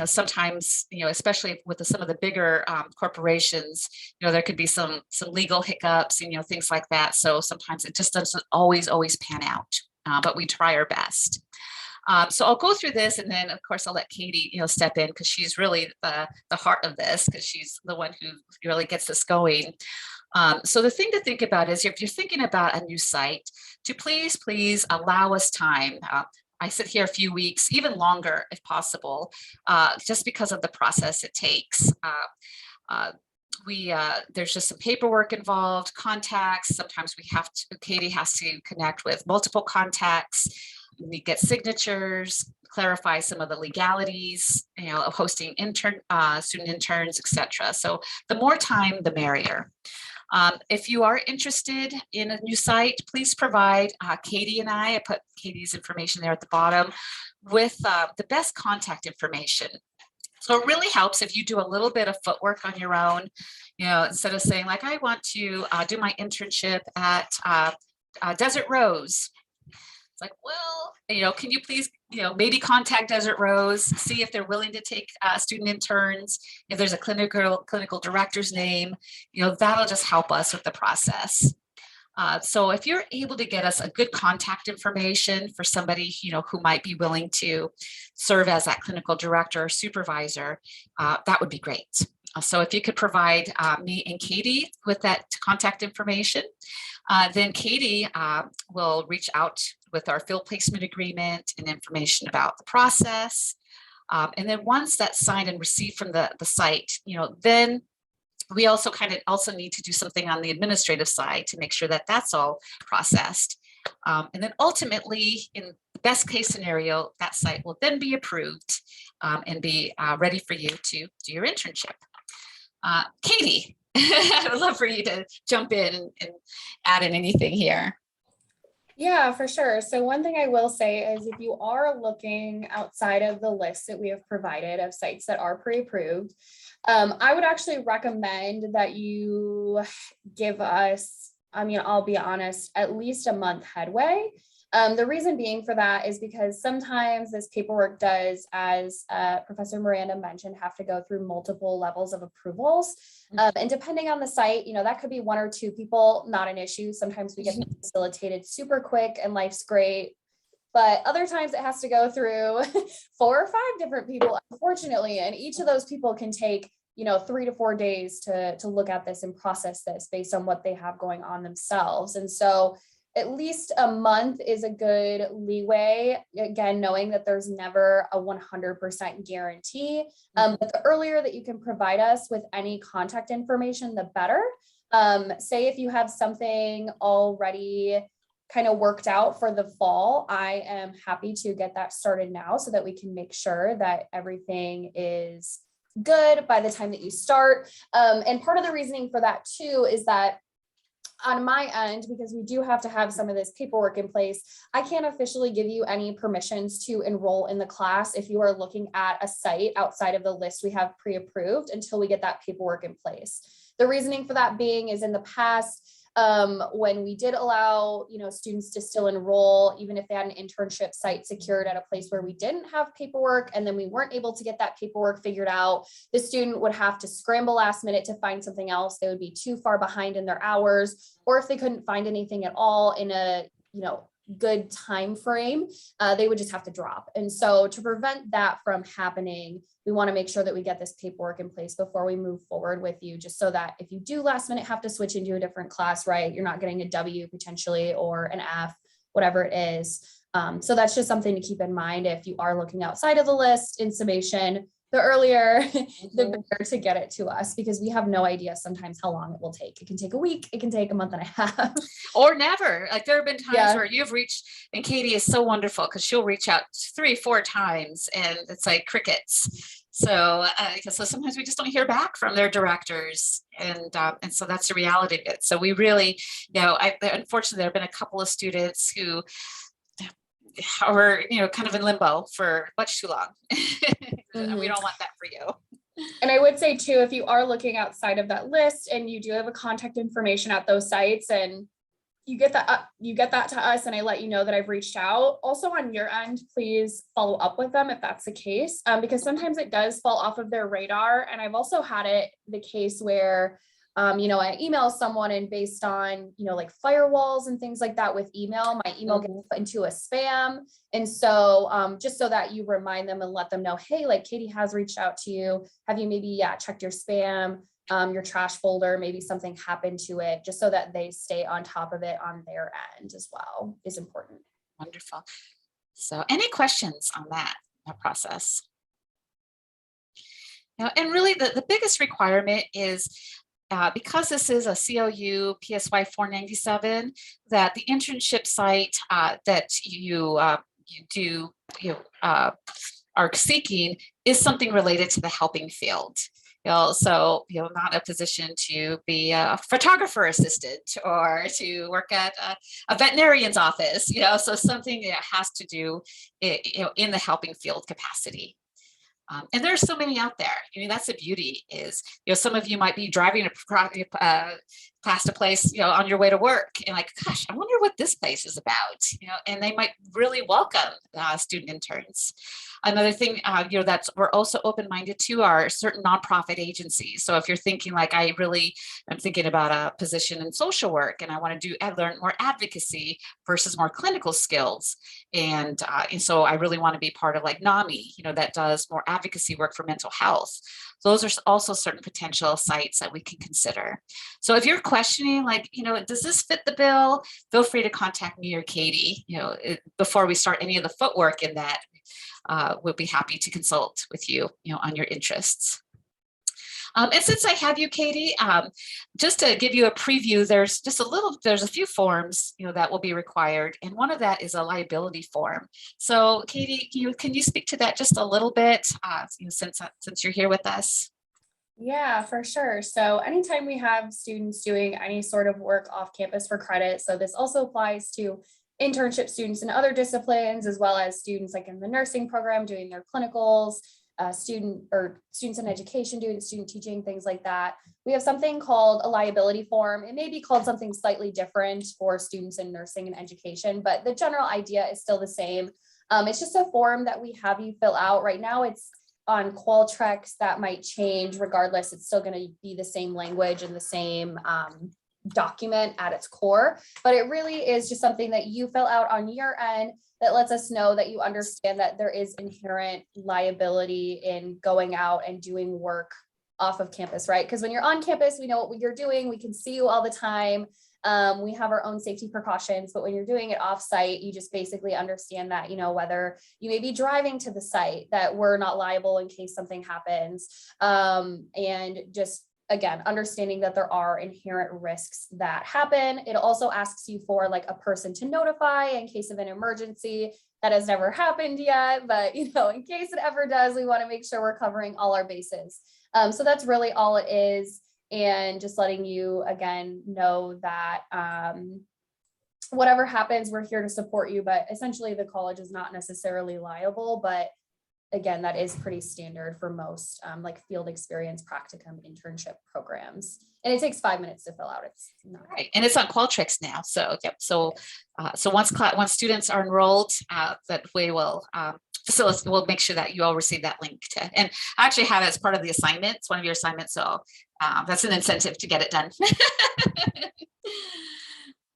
sometimes, especially with some of the bigger corporations, there could be some legal hiccups, things like that. So sometimes it just doesn't always pan out, but we try our best. So I'll go through this, and then of course I'll let Katie, step in, because she's really the heart of this, because she's the one who really gets this going. So the thing to think about is, if you're thinking about a new site, to please allow us time. I sit here a few weeks, even longer if possible, just because of the process it takes. There's just some paperwork involved, contacts. Sometimes Katie has to connect with multiple contacts. We get signatures, clarify some of the legalities, of hosting student interns, etc. So the more time, the merrier. If you are interested in a new site, please provide Katie and I put Katie's information there at the bottom, with the best contact information. So it really helps if you do a little bit of footwork on your own, instead of saying, like, I want to do my internship at Desert Rose. It's like, well, can you please, maybe contact Desert Rose, see if they're willing to take student interns. If there's a clinical director's name, that'll just help us with the process. So if you're able to get us a good contact information for somebody, who might be willing to serve as that clinical director or supervisor, that would be great. So if you could provide me and Katie with that contact information, then Katie will reach out with our field placement agreement and information about the process. And then once that's signed and received from the site, then we also need to do something on the administrative side to make sure that that's all processed. And then ultimately, in the best case scenario, that site will then be approved and be ready for you to do your internship. Katie, I would love for you to jump in and add in anything here. Yeah, for sure. So one thing I will say is, if you are looking outside of the list that we have provided of sites that are pre-approved, I would actually recommend that you give us, I'll be honest, at least a month headway. The reason being for that is because sometimes this paperwork does, as Professor Miranda mentioned, have to go through multiple levels of approvals. And depending on the site, that could be 1 or 2 people, not an issue. Sometimes we get facilitated super quick and life's great. But other times it has to go through 4 or 5 different people, unfortunately. And each of those people can take 3 to 4 days to look at this and process this based on what they have going on themselves. And so at least a month is a good leeway, again, knowing that there's never a 100% guarantee. But the earlier that you can provide us with any contact information, the better. Say if you have something already kind of worked out for the fall, I am happy to get that started now so that we can make sure that everything is good by the time that you start. And part of the reasoning for that too is that on my end, because we do have to have some of this paperwork in place, I can't officially give you any permissions to enroll in the class if you are looking at a site outside of the list we have pre-approved until we get that paperwork in place. The reasoning for that being is, in the past, when we did allow, students to still enroll, even if they had an internship site secured at a place where we didn't have paperwork, and then we weren't able to get that paperwork figured out, the student would have to scramble last minute to find something else. They would be too far behind in their hours, or if they couldn't find anything at all in a, good time frame, they would just have to drop. And so to prevent that from happening, we want to make sure that we get this paperwork in place before we move forward with you, just so that if you do last minute have to switch into a different class, right, you're not getting a W potentially, or an F, whatever it is. So that's just something to keep in mind if you are looking outside of the list. In summation, the earlier, the better to get it to us, because we have no idea sometimes how long it will take. It can take a week, it can take a month and a half. Or never. Like, there have been times where you've reached, and Katie is so wonderful because she'll reach out 3, 4 times and it's like crickets. So, so sometimes we just don't hear back from their directors, and so that's the reality of it. So we really, unfortunately, there have been a couple of students who are, kind of in limbo for much too long. And we don't want that for you. And I would say too, if you are looking outside of that list and you do have a contact information at those sites, and you get that to us, and I let you know that I've reached out, also on your end, please follow up with them if that's the case, because sometimes it does fall off of their radar. And I've also had the case where You know, I email someone and based on, you know, like firewalls and things like that with email, my email gets put into a spam. And so just so that you remind them and let them know, hey, like Katie has reached out to you. Have you maybe, checked your spam, your trash folder, maybe something happened to it, just so that they stay on top of it on their end as well is important. Wonderful. So any questions on that process? Now, and really the biggest requirement is because this is a COU PSY 497, that the internship site that you are seeking is something related to the helping field. So not a position to be a photographer assistant or to work at a veterinarian's office. So something that has to do in the helping field capacity. And there's so many out there. I mean, that's the beauty is, some of you might be driving past a place, on your way to work and like, gosh, I wonder what this place is about, and they might really welcome student interns. Another thing, that's we're also open-minded to are certain nonprofit agencies. So if you're thinking like, I'm thinking about a position in social work and I want to learn more advocacy versus more clinical skills. And so I really want to be part of like NAMI, that does more advocacy work for mental health. So those are also certain potential sites that we can consider. So if you're questioning like, does this fit the bill? Feel free to contact me or Katie, before we start any of the footwork in that. We'll be happy to consult with you, on your interests. And since I have you, Katie, just to give you a preview, there's a few forms, that will be required. And one of that is a liability form. So Katie, can you speak to that just a little bit, since you're here with us? Yeah, for sure. So anytime we have students doing any sort of work off campus for credit, so this also applies to internship students in other disciplines, as well as students like in the nursing program doing their clinicals, students in education doing student teaching, things like that. We have something called a liability form. It may be called something slightly different for students in nursing and education, but the general idea is still the same. It's just a form that we have you fill out. Right now it's on Qualtrics. That might change regardless. It's still going to be the same language and the same document at its core, but it really is just something that you fill out on your end that lets us know that you understand that there is inherent liability in going out and doing work off of campus, right? Because when you're on campus, we know what you're doing. We can see you all the time. We have our own safety precautions, but when you're doing it off site, you just basically understand that, whether you may be driving to the site, that we're not liable in case something happens. And just again, understanding that there are inherent risks that happen. It also asks you for like a person to notify in case of an emergency. That has never happened yet, but in case it ever does, we want to make sure we're covering all our bases. So that's really all it is. And just letting you again know that whatever happens, we're here to support you, but essentially the college is not necessarily liable, but again, that is pretty standard for most like field experience, practicum, internship programs. And it takes 5 minutes to fill out. It's not right. And it's on Qualtrics now. So, yep. So once students are enrolled, that we will we'll make sure that you all receive that link and I actually have it as part of the assignment. It's one of your assignments. So that's an incentive to get it done.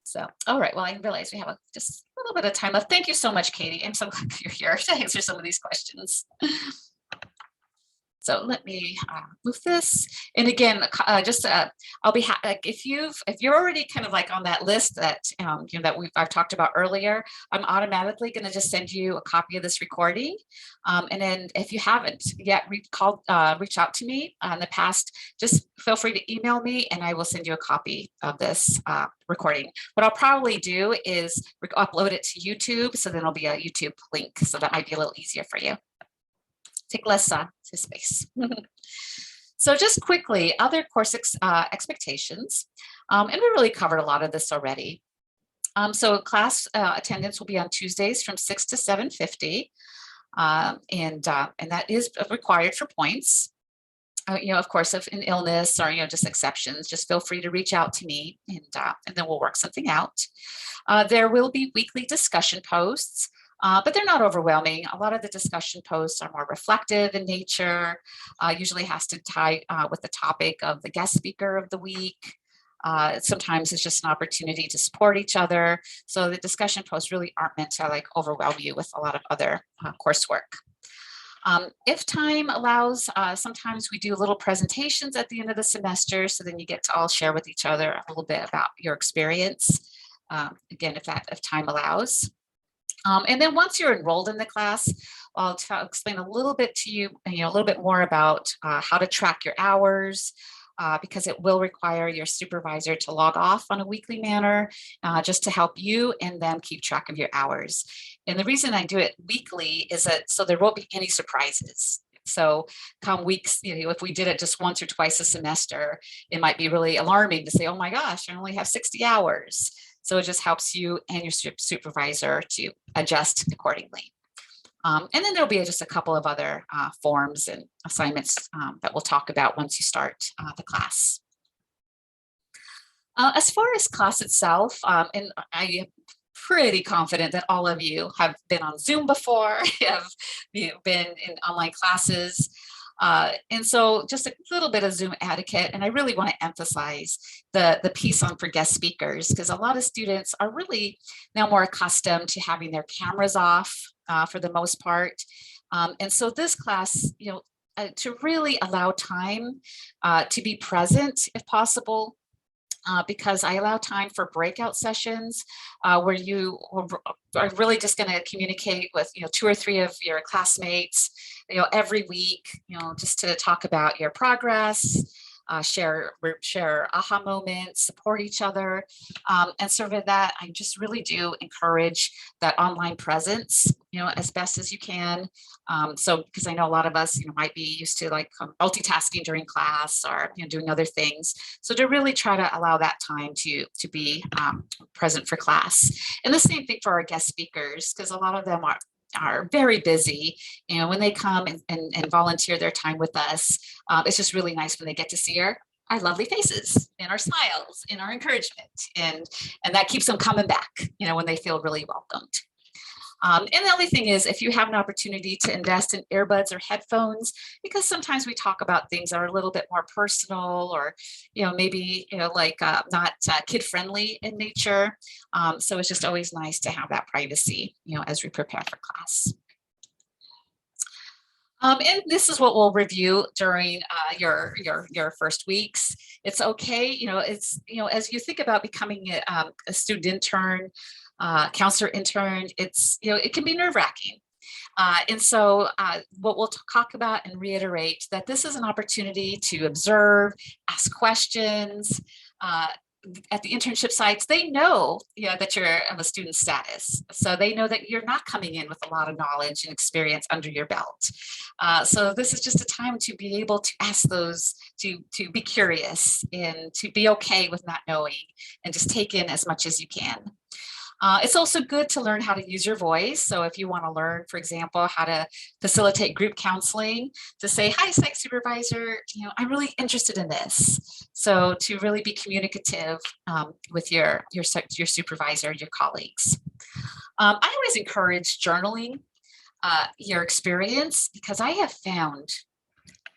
So, all right. Well, I realize we have just a little bit of time left. Thank you so much, Katie. I'm so glad you're here to answer some of these questions. So let me move this. And again, I'll be happy if you're already kind of like on that list that I've talked about earlier. I'm automatically going to just send you a copy of this recording. And then if you haven't yet reach out to me in the past, just feel free to email me and I will send you a copy of this recording. What I'll probably do is upload it to YouTube, so then it'll be a YouTube link, so that might be a little easier for you. Take less space. So just quickly, other course expectations, and we really covered a lot of this already. So class attendance will be on Tuesdays from 6 to 7:50, and that is required for points. Of course, if an illness or just exceptions, just feel free to reach out to me, and then we'll work something out. There will be weekly discussion posts. But they're not overwhelming. A lot of the discussion posts are more reflective in nature, usually has to tie with the topic of the guest speaker of the week. Sometimes it's just an opportunity to support each other. So the discussion posts really aren't meant to like overwhelm you with a lot of other coursework. If time allows, sometimes we do little presentations at the end of the semester, so then you get to all share with each other a little bit about your experience. Again, if time allows. And then once you're enrolled in the class, I'll explain a little bit to you, a little bit more about how to track your hours, because it will require your supervisor to log off on a weekly manner, just to help you and them keep track of your hours. And the reason I do it weekly is that so there won't be any surprises. So come weeks, if we did it just once or twice a semester, it might be really alarming to say, oh my gosh, I only have 60 hours. So it just helps you and your supervisor to adjust accordingly. And then there'll be just a couple of other forms and assignments that we'll talk about once you start the class. As far as class itself, and I am pretty confident that all of you have been on Zoom before, have been in online classes. And so just a little bit of Zoom etiquette, and I really want to emphasize the piece on for guest speakers, because a lot of students are really now more accustomed to having their cameras off for the most part. And so this class, to really allow time to be present if possible, because I allow time for breakout sessions where you are really just going to communicate with 2 or 3 of your classmates every week, just to talk about your progress, share aha moments, support each other. And so for that, I just really do encourage that online presence, as best as you can. So because I know a lot of us might be used to like multitasking during class or doing other things. So to really try to allow that time to be present for class. And the same thing for our guest speakers, because a lot of them are very busy. When they come and volunteer their time with us, it's just really nice when they get to see our lovely faces and our smiles and our encouragement, and that keeps them coming back, when they feel really welcomed. And the other thing is, if you have an opportunity to invest in earbuds or headphones, because sometimes we talk about things that are a little bit more personal, or maybe like not kid friendly in nature. So it's just always nice to have that privacy, as we prepare for class. And this is what we'll review during your first weeks. It's okay, it's as you think about becoming a student intern, counselor intern, it can be nerve-wracking. And so what we'll talk about and reiterate that this is an opportunity to observe, ask questions. At the internship sites, they know that you're of a student status. So they know that you're not coming in with a lot of knowledge and experience under your belt. So this is just a time to be able to ask those, to be curious and to be okay with not knowing, and just take in as much as you can. It's also good to learn how to use your voice. So if you want to learn, for example, how to facilitate group counseling, to say, hi, psych supervisor, I'm really interested in this. So to really be communicative with your supervisor, your colleagues. I always encourage journaling your experience, because I have found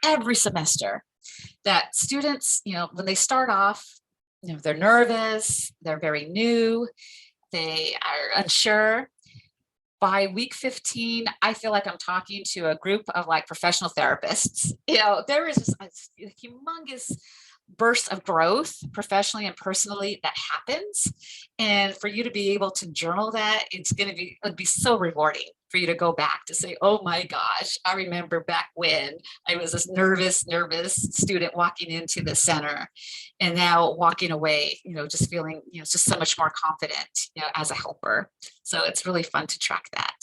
every semester that students, when they start off, they're nervous, they're very new, they are unsure. By week 15, I feel like I'm talking to a group of like professional therapists. There is just a humongous burst of growth professionally and personally that happens. And for you to be able to journal that, it'd be so rewarding for you to go back to say, oh my gosh, I remember back when I was this nervous student walking into the center, and now walking away, just feeling, just so much more confident, as a helper. So it's really fun to track that.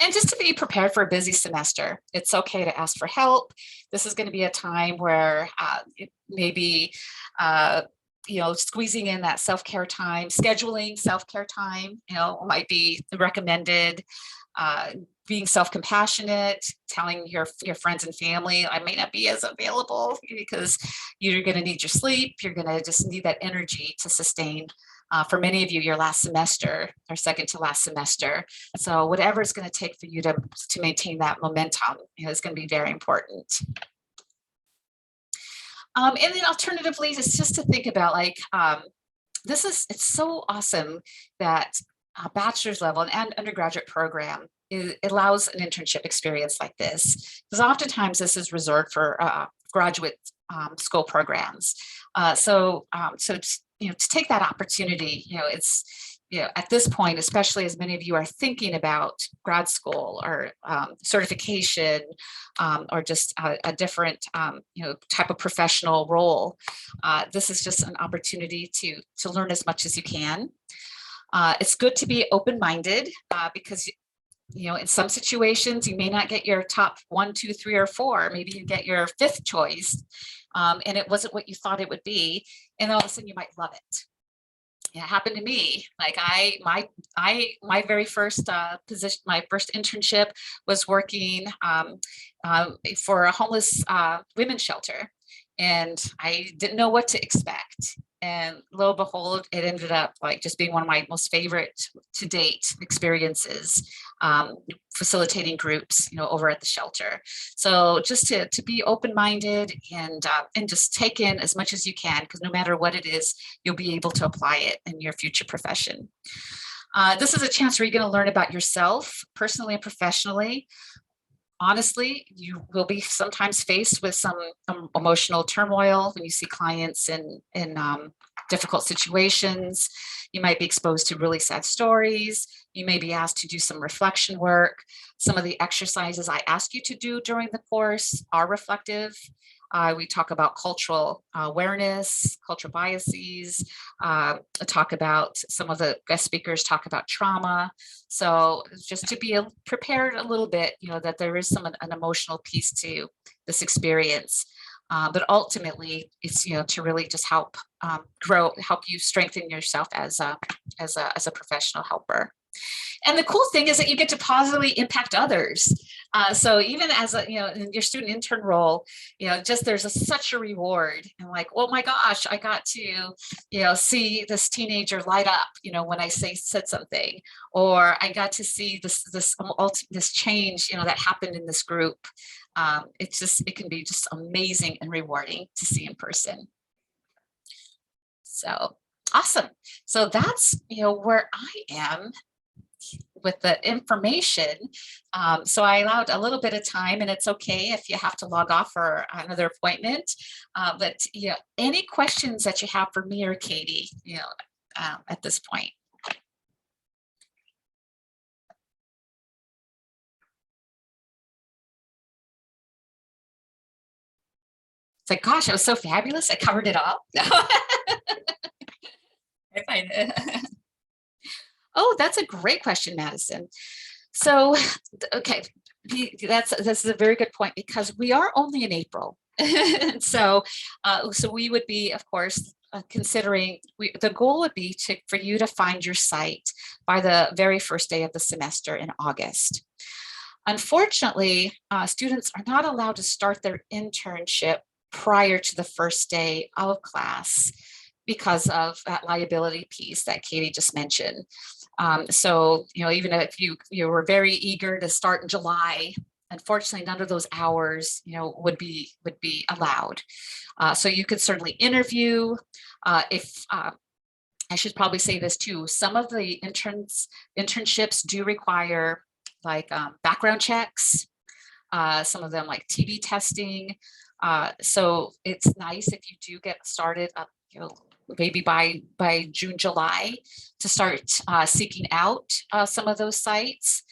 And just to be prepared for a busy semester, it's okay to ask for help. This is going to be a time where maybe, squeezing in that self-care time, scheduling self-care time, might be recommended. Being self-compassionate, telling your friends and family, I may not be as available because you're going to need your sleep. You're going to just need that energy to sustain For many of you, your last semester or second to last semester. So whatever it's going to take for you to maintain that momentum, is going to be very important. And then alternatively, it's just to think about like, it's so awesome that a bachelor's level and undergraduate program, it allows an internship experience like this, because oftentimes this is reserved for graduate school programs. So to take that opportunity, it's, at this point, especially as many of you are thinking about grad school or certification, or just a different, type of professional role, this is just an opportunity to learn as much as you can. It's good to be open-minded, because in some situations you may not get your top 1, 2, 3, or 4. Maybe you get your 5th choice, and it wasn't what you thought it would be, and all of a sudden you might love it. It happened to me. Like my very first position, my first internship was working for a homeless women's shelter, and I didn't know what to expect. And lo and behold, it ended up like just being one of my most favorite to date experiences, facilitating groups, over at the shelter. So just to be open-minded and just take in as much as you can, because no matter what it is, you'll be able to apply it in your future profession. This is a chance where you're going to learn about yourself personally and professionally. Honestly, you will be sometimes faced with some emotional turmoil when you see clients in difficult situations. You might be exposed to really sad stories. You may be asked to do some reflection work. Some of the exercises I ask you to do during the course are reflective. We talk about cultural awareness, cultural biases, talk about, some of the guest speakers talk about trauma. So just to be prepared a little bit, that there is an emotional piece to this experience. But ultimately, it's to really just help help you strengthen yourself as a professional helper. And the cool thing is that you get to positively impact others. So even as in your student intern role, there's such a reward, and like, oh my gosh, I got to, see this teenager light up, when I said something, or I got to see this change, that happened in this group. It can be just amazing and rewarding to see in person. So awesome. So that's, where I am with the information. So I allowed a little bit of time, and it's okay if you have to log off for another appointment. But any questions that you have for me or Katie, at this point? It's like, gosh, it was so fabulous. I covered it all. I find it. Oh, that's a great question, Madison. So, okay, this is a very good point, because we are only in April. So we would be, of course, considering, the goal would be for you to find your site by the very first day of the semester in August. Unfortunately, students are not allowed to start their internship prior to the first day of class because of that liability piece that Katie just mentioned. So, even if you were very eager to start in July, unfortunately, none of those hours, would be allowed. So you could certainly interview. If I should probably say this too, some of the internships do require like background checks. Some of them like TB testing. So it's nice if you do get started, maybe by June, July, to start seeking out some of those sites,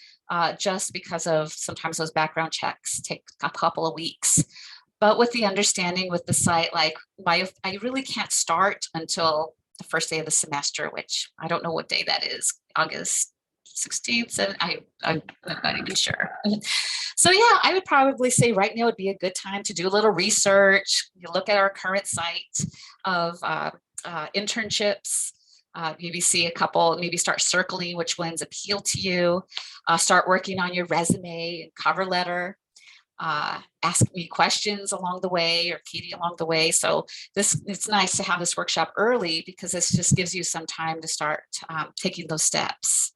just because of sometimes those background checks take a couple of weeks. But with the understanding with the site, like I really can't start until the first day of the semester, which I don't know what day that is, August 16th, and I'm not even sure. So yeah, I would probably say right now would be a good time to do a little research. You look at our current site of internships, maybe see a couple, maybe start circling which ones appeal to you, start working on your resume and cover letter. ask me questions along the way, or Katie along the way. So it's nice to have this workshop early, because this just gives you some time to start taking those steps.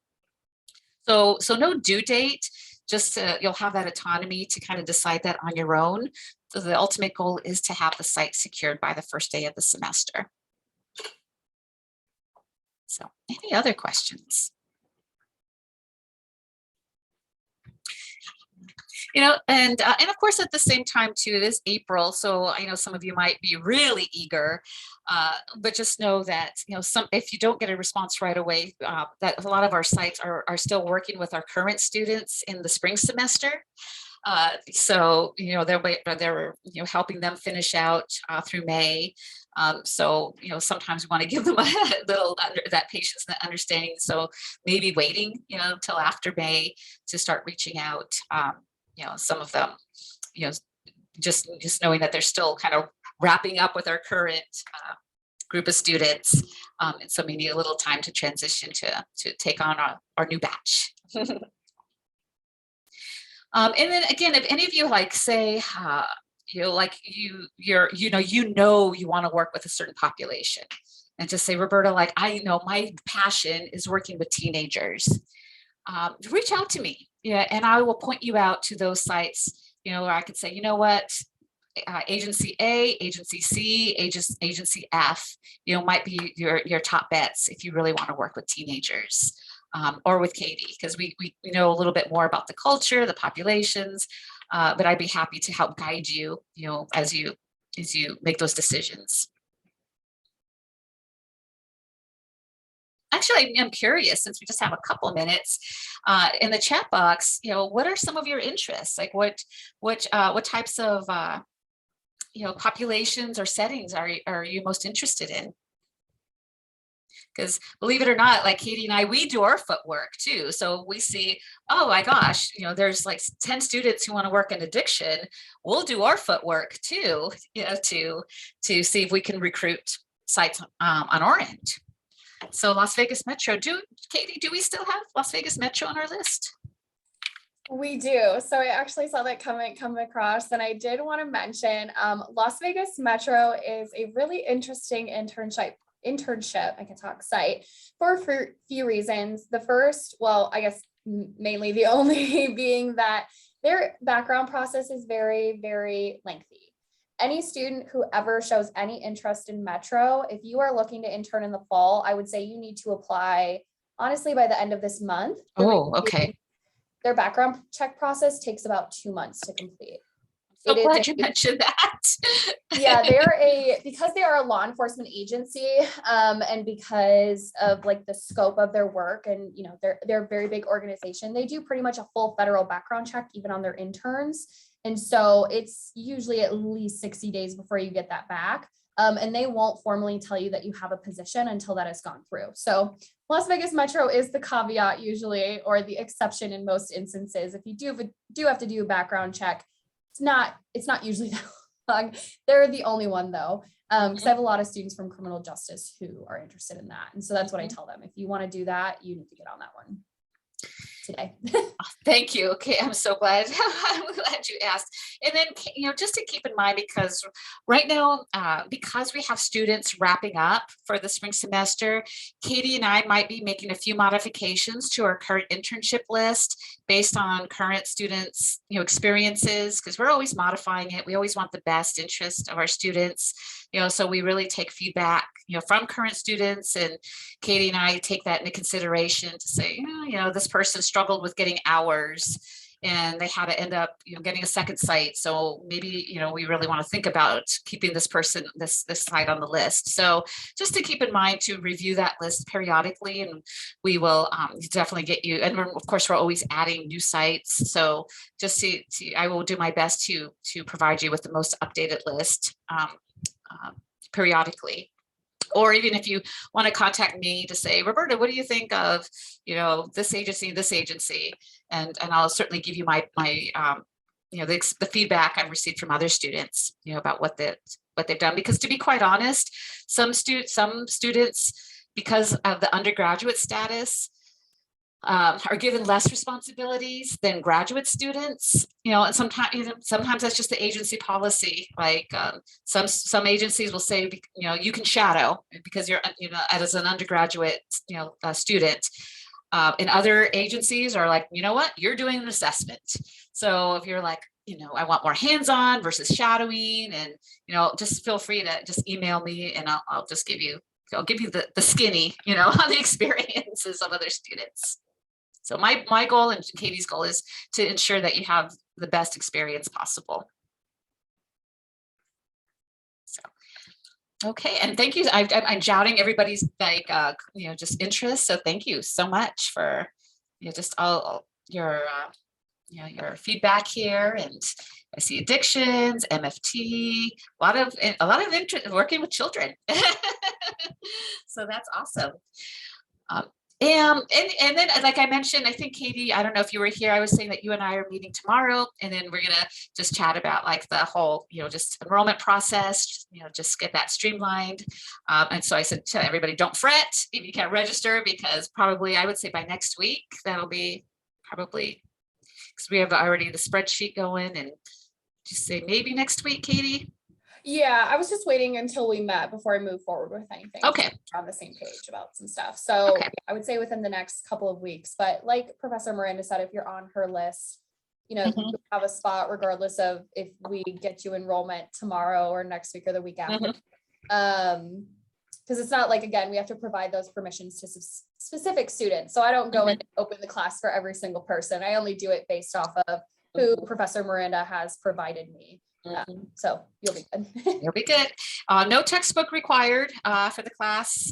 So no due date, just you'll have that autonomy to kind of decide that on your own. So the ultimate goal is to have the site secured by the first day of the semester. So any other questions? And of course, at the same time too, it is April. So I know some of you might be really eager, but just know that, if you don't get a response right away, that a lot of our sites are still working with our current students in the spring semester. So, they're helping them finish out through May. So, sometimes we want to give them a little that patience and that understanding. So maybe waiting, till after May to start reaching out. Some of them, just knowing that they're still kind of wrapping up with our current group of students. And so maybe a little time to transition to take on our new batch. And then again, if any of you say, you want to work with a certain population, and just say, Roberta, my passion is working with teenagers. Reach out to me, and I will point you out to those sites, where I could say, agency A, agency C, agency F, might be your top bets if you really want to work with teenagers, or with Katie, because we know a little bit more about the culture, the populations, but I'd be happy to help guide you, as you make those decisions. Actually, I'm curious, since we just have a couple minutes in the chat box, what are some of your interests? Like what types of populations or settings are you most interested in? Because believe it or not, like Katie and I, we do our footwork too. So we see, oh my gosh, there's like 10 students who want to work in addiction. We'll do our footwork too, to see if we can recruit sites on our end. So Las Vegas Metro, Katie, do we still have Las Vegas Metro on our list? We do. So I actually saw that comment come across, and I did want to mention Las Vegas Metro is a really interesting internship, I can talk, site for a few reasons. The first, well, I guess mainly the only, being that their background process is very, very lengthy. Any student who ever shows any interest in Metro, if you are looking to intern in the fall, I would say you need to apply, honestly, by the end of this month. Oh, okay. Their background check process takes about 2 months to complete. So glad you mentioned that. Yeah, because they are a law enforcement agency, and because of like the scope of their work, and they're a very big organization, they do pretty much a full federal background check even on their interns. And so it's usually at least 60 days before you get that back. And they won't formally tell you that you have a position until that has gone through. So Las Vegas Metro is the caveat usually, or the exception in most instances. If you do have to do a background check, it's not usually that long. They're the only one though, because I have a lot of students from criminal justice who are interested in that. And so that's what I tell them. If you want to do that, you need to get on that one today. Thank you. Okay, I'm so glad. I'm glad you asked. And then, just to keep in mind, because right now, because we have students wrapping up for the spring semester, Katie and I might be making a few modifications to our current internship list based on current students, experiences, because we're always modifying it. We always want the best interest of our students, so we really take feedback, from current students, and Katie and I take that into consideration to say, this person struggled with getting hours and they had to end up, getting a second site. So maybe, we really want to think about keeping this person, this site on the list. So just to keep in mind to review that list periodically, and we will definitely get you. And of course, we're always adding new sites. So just I will do my best to provide you with the most updated list periodically. Or even if you want to contact me to say, Roberta, what do you think of, this agency, and I'll certainly give you my the feedback I've received from other students, about what they've done. Because to be quite honest, some students, because of the undergraduate status, are given less responsibilities than graduate students, and sometimes that's just the agency policy. Like some agencies will say, you can shadow because you're, as an undergraduate, student. And other agencies are like, you know what, you're doing an assessment. So if you're like, I want more hands-on versus shadowing, and, just feel free to just email me, and I'll just give you the skinny, on the experiences of other students. So my goal and Katie's goal is to ensure that you have the best experience possible. So, okay, and thank you. I'm jouting everybody's just interest. So thank you so much for just all your your feedback here. And I see addictions, MFT, a lot of interest working with children. So that's awesome. And then, like I mentioned, I think Katie, I don't know if you were here, I was saying that you and I are meeting tomorrow, and then we're gonna just chat about like the whole, just enrollment process, just get that streamlined. And so I said to everybody, don't fret if you can't register, because probably I would say by next week, that'll be probably, because we have already the spreadsheet going, and just say maybe next week, Katie. Yeah, I was just waiting until we met before I move forward with anything. Okay. We're on the same page about some stuff. So Okay. I would say within the next couple of weeks, but like Professor Miranda said, if you're on her list, you Mhm. have a spot regardless of if we get you enrollment tomorrow or next week or the week after. Because it's not like, again, we have to provide those permissions to specific students. So I don't go and open the class for every single person. I only do it based off of who Professor Miranda has provided me. So you'll be good. You'll be good. No textbook required for the class.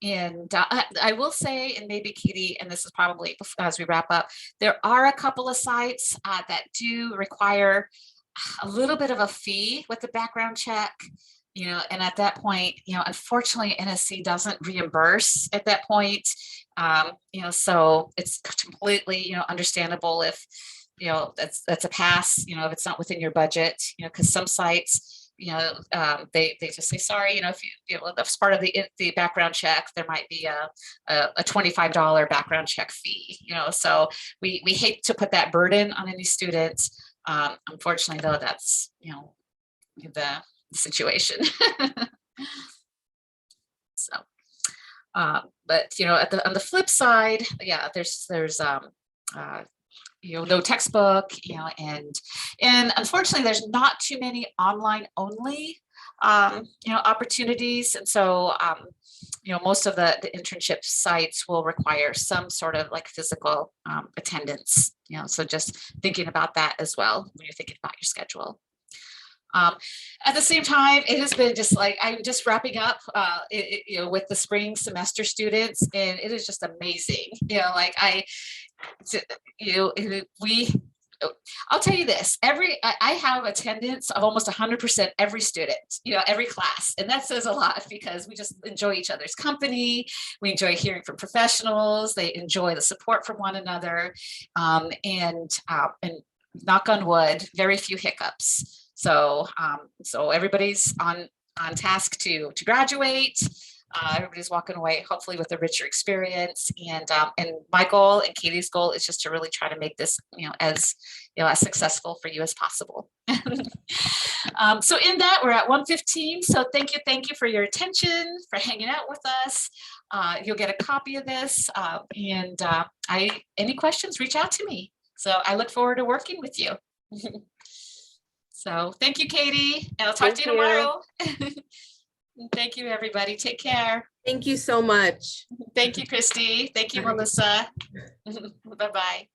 And I will say, and maybe Katie, and this is probably as we wrap up, there are a couple of sites that do require a little bit of a fee with the background check. And at that point, unfortunately, NSC doesn't reimburse at that point. So it's completely, understandable if, that's a pass, if it's not within your budget, because some sites, they just say, sorry, if that's part of the background check, there might be a $25 background check fee, so we hate to put that burden on any students. Unfortunately, though, that's, the situation. So, but on the flip side, yeah, there's no textbook, and unfortunately there's not too many online only opportunities, and so most of the internship sites will require some sort of like physical attendance, so just thinking about that as well when you're thinking about your schedule. At the same time, it has been just like, I'm just wrapping up, with the spring semester students, and it is just amazing. I'll tell you this, I have attendance of almost 100% every student, every class. And that says a lot because we just enjoy each other's company. We enjoy hearing from professionals. They enjoy the support from one another. And knock on wood, very few hiccups. So everybody's on task to graduate. Everybody's walking away hopefully with a richer experience, and my goal and Katie's goal is just to really try to make this as successful for you as possible. So in that, we're at 1:15. So thank you for your attention, for hanging out with us. You'll get a copy of this, and any questions, reach out to me. So I look forward to working with you. So thank you, Katie, and I'll talk to you tomorrow. Thank you, everybody. Take care. Thank you so much. Thank you, Christy. Thank you, Melissa. Bye-bye.